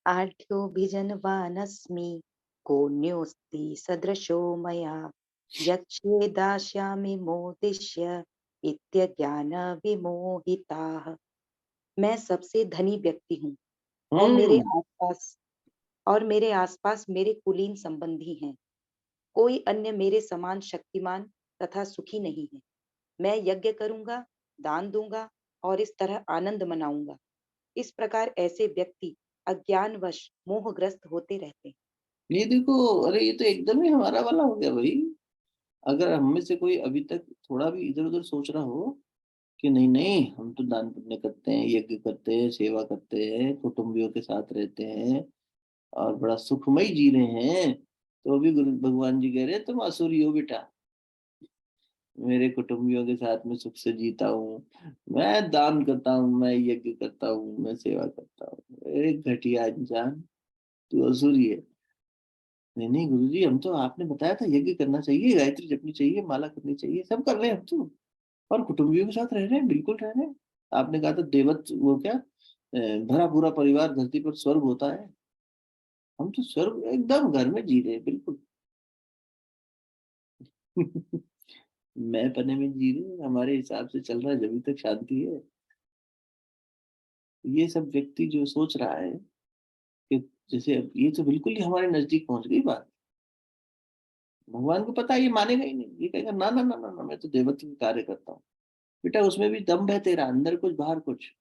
S2: आढ्योऽभिजनवानस्मि कोऽन्योऽस्ति सदृशो मया यक्ष्ये दास्यामि मोदिष्य इत्यज्ञानविमोहिताः। मैं सबसे धनी व्यक्ति हूँ और मेरे
S1: हम्म।
S2: आसपास मेरे आसपास मेरे कुलीन संबंधी हैं। कोई अन्य मेरे समान शक्तिमान तथा सुखी नहीं है। मैं यज्ञ करूंगा, दान दूंगा और इस तरह आनंद मनाऊंगा। इस प्रकार ऐसे व्यक्ति अज्ञानवश मोहग्रस्त होते रहते हैं।
S1: ये देखो, अरे ये तो एकदम ही हमारा वाला हो गया भाई। अगर हम में से कोई अभी तक थोड़ा भी इधर उधर सोच रहा हो कि नहीं नहीं हम तो दान पुण्य करते हैं, यज्ञ करते हैं, सेवा करते हैं, कुटुंबियों के साथ रहते हैं और बड़ा सुखमय जी रहे हैं, तो अभी गुरु भगवान जी कह रहे हैं तुम असुरी हो बेटा। मेरे कुटुंबियों के साथ में सुख से जीता हूँ, मैं दान करता हूँ, मैं यज्ञ करता हूँ, मैं सेवा करता हूँ। एक घटिया इंसान, तू असुरी है। नहीं नहीं गुरुजी, हम तो आपने बताया था यज्ञ करना चाहिए, गायत्री जपनी चाहिए, माला करनी चाहिए, सब कर रहे हैं हम तो, और कुटुंबियों के साथ रह रहे हैं, बिल्कुल रह रहे हैं। आपने कहा था देवत वो क्या भरा पूरा परिवार धरती पर स्वर्ग होता है, हम तो स्वर्ग एकदम घर में जी रहे हैं, बिल्कुल। मैं पने में जी रहे हैं, हमारे हिसाब से चल रहा है, जब तक शांति है। ये सब व्यक्ति जो सोच रहा है कि जैसे अब ये तो बिल्कुल ही हमारे नजदीक पहुंच गई बात। भगवान को पता है ये मानेगा ही नहीं, ये कहेगा ना ना ना ना ना, मैं तो देवत्व का कार्य करता हूँ। बेटा उसमें भी दम्भ है तेरा, अंदर कुछ बाहर कुछ।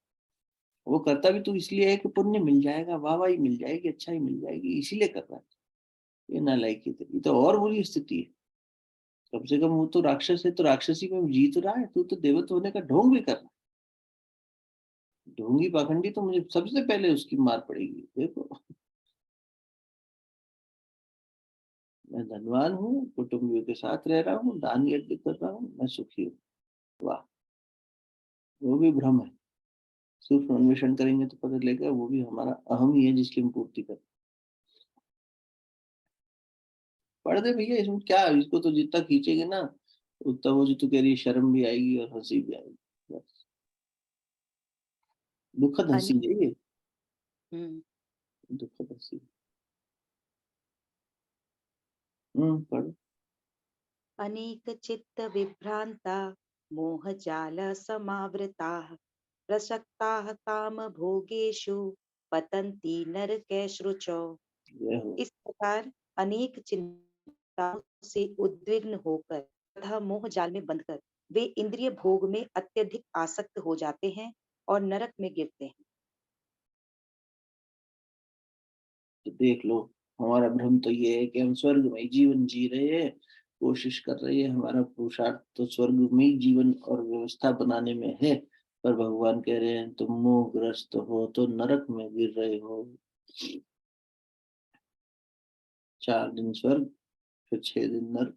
S1: वो करता भी तू इसलिए है कि पुण्य मिल जाएगा, वाहवाही मिल जाएगी, अच्छाई मिल जाएगी, इसीलिए कर रहा है। ये नालायकी तेरी, ये तो और बुरी स्थिति है। कम से कम वो तो राक्षस है, तो राक्षसी में जी तो रहा है, तू तो देवत्व होने का ढोंग भी कर रहा है। ढोंगी पाखंडी तो मुझे सबसे पहले उसकी मार पड़ेगी, देखो। मैं धनवान हूँ, कुटुंबियों के साथ रह रहा हूँ, दान यज्ञ कर रहा हूँ, मैं सुखी हूँ। वाह, वो भी भ्रम है। सूक्ष्म अन्वेषण करेंगे तो पता चलेगा वो भी हमारा अहम ही है जिसकी हम पूर्ति करते हैं। पढ़ दे भैया, इसमें क्या है? इसको तो जितना खींचेंगे ना उतना वो जो तू कह रही है, शर्म भी आएगी और हंसी भी आएगी। बस, दुखद हंसी
S2: अनेक
S1: है ये,
S2: हम्म,
S1: दुखद हंसी। पढ़ो।
S2: अनेक चित्त विभ्रांता मोहजाल समावृताः प्रसक्ताः काम भोगेषु पतन्ति नरकैस्रुचौ।
S1: जय हो।
S2: इस प्रकार अनेक चिंताओं से उद्विग्न होकर तथा मोह जाल में बंधकर वे इंद्रिय भोग में अत्यधिक आसक्त हो जाते हैं और नरक में गिरते हैं।
S1: तो देख लो, हमारा भ्रम तो ये है कि हम स्वर्गमय जीवन जी रहे हैं, कोशिश कर रहे हैं, हमारा पुरुषार्थ तो स्वर्गमय जीवन और व्यवस्था बनाने में है। पर भगवान कह रहे हैं तुम मोहग्रस्त हो तो नरक में गिर रहे हो। 4 दिन स्वर्ग, फिर 6 दिन नर्क।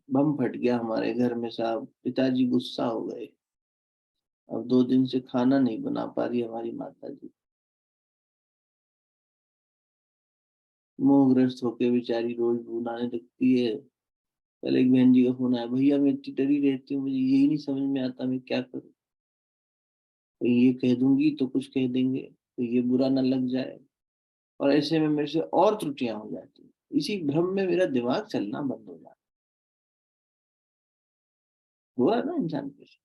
S1: बम फट गया हमारे घर में साहब, पिताजी गुस्सा हो गए। अब 2 दिन से खाना नहीं बना पा रही हमारी माता जी, मोहग्रस्त होके बेचारी रोज बुलाने लगती है। कल एक बहन जी का फोन आया, भैया मैं इतनी डरी रहती हूँ, मुझे यही नहीं समझ में आता मैं क्या करूँ। कहीं ये कह दूंगी तो कुछ कह देंगे, तो ये बुरा ना लग जाए, और ऐसे में मेरे से और त्रुटियां हो जाती हैं। इसी भ्रम में मेरा दिमाग चलना बंद हो जाता है। हो रहा है ना इंसान के साथ,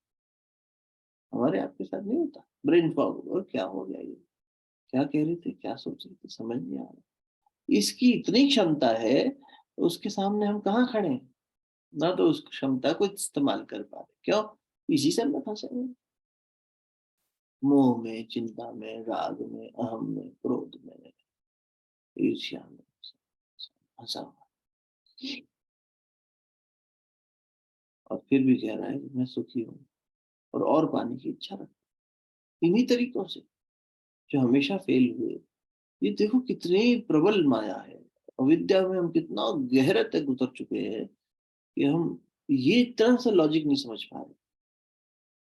S1: हमारे आपके साथ नहीं होता। ब्रेन फॉग, और क्या हो गया ये, क्या कह रहे थे, क्या सोच रहे थे, समझ नहीं आ रहा। इसकी इतनी क्षमता है, उसके सामने हम कहाँ खड़े हैं? ना तो उस क्षमता को इस्तेमाल कर पा रहे, क्यों? इसी से हम फंसे हुए हैं। मोह में, चिंता में, राग में, अहम में, क्रोध में, ईर्ष्या में फंसा हुआ। और फिर भी कह रहा है कि मैं सुखी हूँ और पाने की इच्छा रखता हूँ। इन्हीं तरीकों से जो हमेशा फेल हुए। ये देखो कितनी प्रबल माया है। अविद्या में हम कितना गहरे तक उतर चुके हैं कि हम ये एक तरह से लॉजिक नहीं समझ पा रहे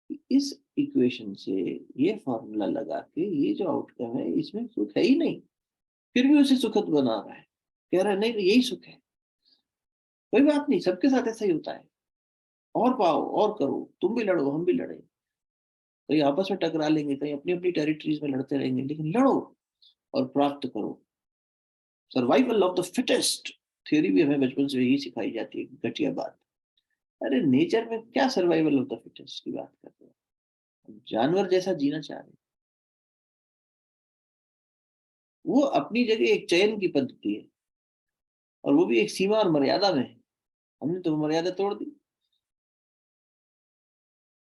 S1: कि इस इक्वेशन से ये फॉर्मूला लगा के ये जो आउटकम है इसमें सुख है ही नहीं, फिर भी उसे सुखद बना रहा है। कह रहा है नहीं यही सुख है। कोई बात नहीं, सबके साथ ऐसा ही होता है। और पाओ और करो, तुम भी लड़ो हम भी लड़े, कहीं आपस में टकरा लेंगे, कहीं अपनी अपनी टेरिटरीज में लड़ते रहेंगे, लेकिन लड़ो और प्राप्त करो। Survival of the fittest theory भी हमें बचपन से यही सिखाई जाती है, घटिया बात। अरे नेचर में क्या सर्वाइवल ऑफ द फिटेस्ट की बात कर रहे हो? जानवर जैसा जीना चाह रहे हैं। वो अपनी जगह एक चयन की पद्धति है, और वो भी एक सीमा और मर्यादा में है। हमने तो वो मर्यादा तोड़ दी।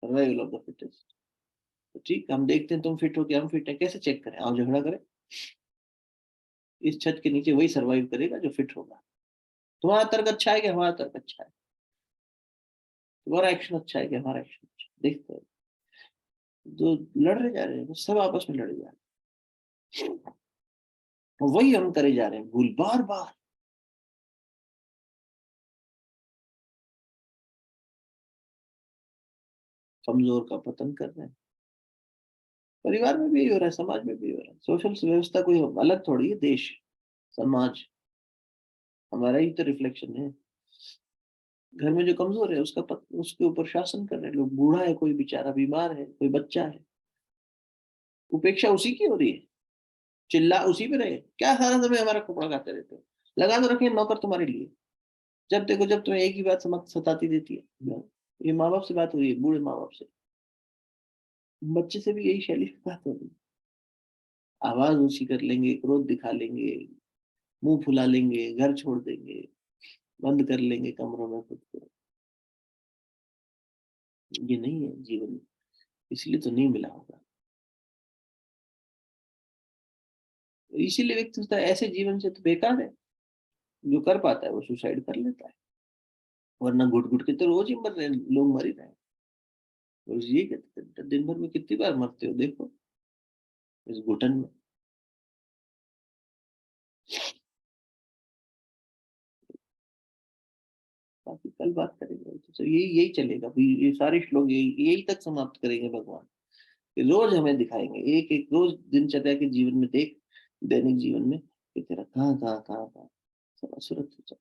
S1: Survival of the fittest. तो ठीक, हम देखते हैं तुम फिट हो कि हम फिट है, कैसे चेक करें? आओ झगड़ा करें। इस छत के नीचे वही सर्वाइव करेगा जो फिट होगा। तुम्हारा तर्क अच्छा है कि हमारा तर्क अच्छा है? तुम्हारा एक्शन अच्छा है कि हमारा एक्शन अच्छा है? देखते हैं। जो लड़ रहे जा रहे हैं वो सब आपस में लड़े जा रहे हैं, और वही हम करे जा रहे हैं भूल बार बार। कमजोर का पतन कर रहे हैं। परिवार में भी यही हो रहा है, समाज में भी हो रहा है। सोशल व्यवस्था कोई अलग थोड़ी है। देश, समाज हमारा ही तो रिफ्लेक्शन है। घर में जो कमजोर है उसके ऊपर शासन कर रहे हैं लोग। बूढ़ा है कोई, बेचारा बीमार है, कोई बच्चा है, उपेक्षा उसी की हो रही है। चिल्ला उसी पे रहे, क्या सारा समय हमारा कपड़ा खाते रहते हो? लगा तो रखे नौकर तुम्हारे लिए। जब देखो जब तुम्हें एक ही बात समझ सताती देती है। ये माँ बाप से बात हो रही है, बूढ़े माँ बाप से। बच्चे से भी यही शैली की बात हो रही है। आवाज ऊंची कर लेंगे, क्रोध दिखा लेंगे, मुंह फुला लेंगे, घर छोड़ देंगे, बंद कर लेंगे कमरों में खुद को। ये नहीं है जीवन, इसलिए तो नहीं मिला होगा। इसीलिए व्यक्ति सोचता है ऐसे जीवन से तो बेकार है। जो कर पाता है वो सुसाइड कर लेता है, वरना घुट घुट के तो रोज ही मर रहे हैं, लोग मर ही रहे हैं। रोज ये कहते हैं, दिन भर में कितनी बार मरते हो देखो इस घुटन में। बाकी कल बात करेंगे। तो यही यही चलेगा भाई, ये सारे श्लोक यही यही तक समाप्त करेंगे भगवान। कि रोज हमें दिखाएंगे, एक एक रोज दिनचर्या के जीवन में देख, दैनिक जीवन में कि तेरा कहाँ कहाँ कहाँ कहाँ सब असुरत हो जाए।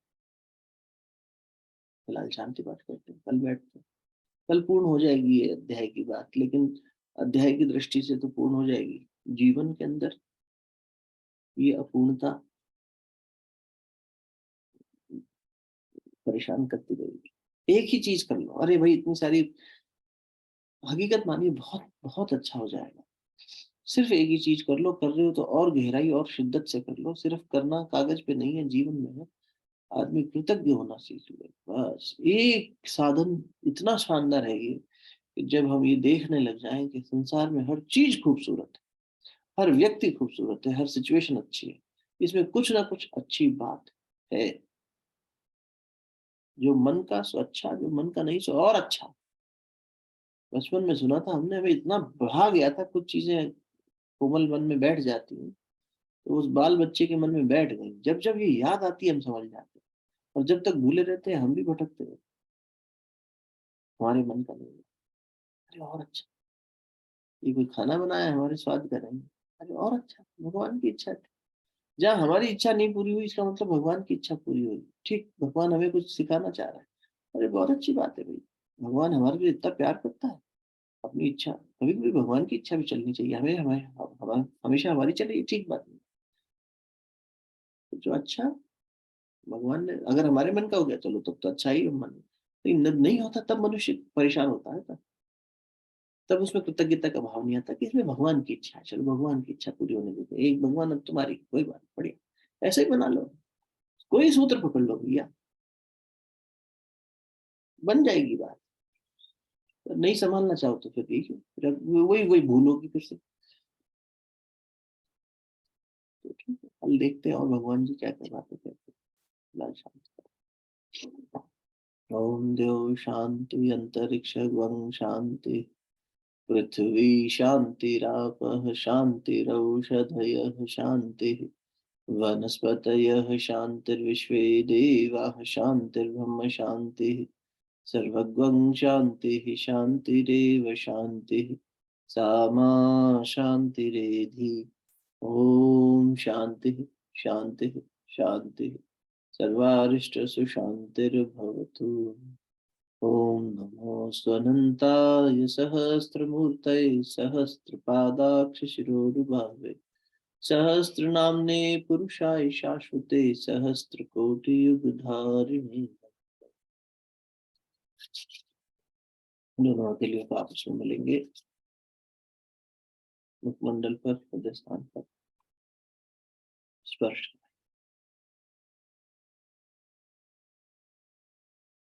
S1: फिलहाल शांति पाठ करते हैं, कल बैठते हैं। कल पूर्ण हो जाएगी ये अध्याय की बात, लेकिन अध्याय की दृष्टि से तो पूर्ण हो जाएगी। जीवन के अंदर ये अपूर्णता परेशान करती रहेगी। एक ही चीज कर लो, अरे भाई इतनी सारी हकीकत मानिए, बहुत बहुत अच्छा हो जाएगा। सिर्फ एक ही चीज कर लो, कर रहे हो तो और गहराई और शिद्दत से कर लो। सिर्फ करना कागज पे नहीं है, जीवन में है। आदमी कृतज्ञ होना सीख ले, बस एक साधन इतना शानदार है ये कि जब हम ये देखने लग जाएं कि संसार में हर चीज खूबसूरत है, हर व्यक्ति खूबसूरत है, हर सिचुएशन अच्छी है, इसमें कुछ ना कुछ अच्छी बात है। जो मन का सो अच्छा, जो मन का नहीं सो और अच्छा। बचपन में सुना था हमने, हमें इतना बहा गया था, कुछ चीजें कोमल मन में बैठ जाती हैं तो उस बाल बच्चे के मन में बैठ गई। जब जब ये याद आती है हम समझ जाते हैं, और जब तक भूले रहते हैं हम भी भटकते रहते हैं। हमारे मन का नहीं है। अरे और अच्छा, ये कोई खाना बनाया है, हमारे स्वाद का नहीं। अरे और अच्छा, भगवान की इच्छा थी। जहाँ हमारी इच्छा नहीं पूरी हुई, इसका मतलब भगवान की इच्छा पूरी हुई। ठीक, भगवान हमें कुछ सिखाना चाह रहा है। अरे बहुत अच्छी बात है भाई। भगवान हमारे लिए इतना प्यार करता है, अपनी इच्छा कभी कभी भगवान की इच्छा भी चलनी चाहिए। हमें हमें हमेशा हमारी चले, ठीक बात नहीं। तो जो अच्छा भगवान ने अगर हमारे मन का हो गया, चलो तब तो अच्छा ही है मन। लेकिन जब नहीं होता तब मनुष्य परेशान होता है। तब उसमें कृतज्ञता का भाव नहीं आता कि इसमें भगवान की इच्छा है, चलो भगवान की इच्छा पूरी होने देते, एक भगवान अब तुम्हारी कोई बात नहीं, बढ़िया ऐसे ही बना लो। कोई सूत्र पकड़ लो भैया, बन जाएगी बात। नहीं संभालना चाहो तो फिर देखिए, फिर अब वही वही भूल होगी फिर से। तो ठीक है, कल देखते हैं और भगवान जी क्या करवाते हैं। फिलहाल शांति। ओम द्यौः शान्ति अन्तरिक्षं शान्ति पृथ्वी शान्तिरापः शान्तिरौषधयः शान्तिः वनस्पतयः शान्तिर्विश्वे देवाः शान्तिर्ब्रह्म शान्तिः सर्वगं शान्तिः शान्तिरेव शान्तिः सा मा शान्तिरेधि ॐ शान्तिः शान्तिः शान्तिः सर्वारिष्टसु शान्तिर्भवतु। ॐ नमो स्वनन्ताय सहस्रमूर्तये सहस्रपादाक्षशिरोरुबाहवे सहस्रनाम्ने पुरुषाय शाश्वते सहस्रकोटियुगधारिणे। दोनों के लिए आपस में मिलेंगे मुखमंडल पर, हृदय स्थान पर स्पर्श।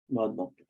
S1: बहुत बहुत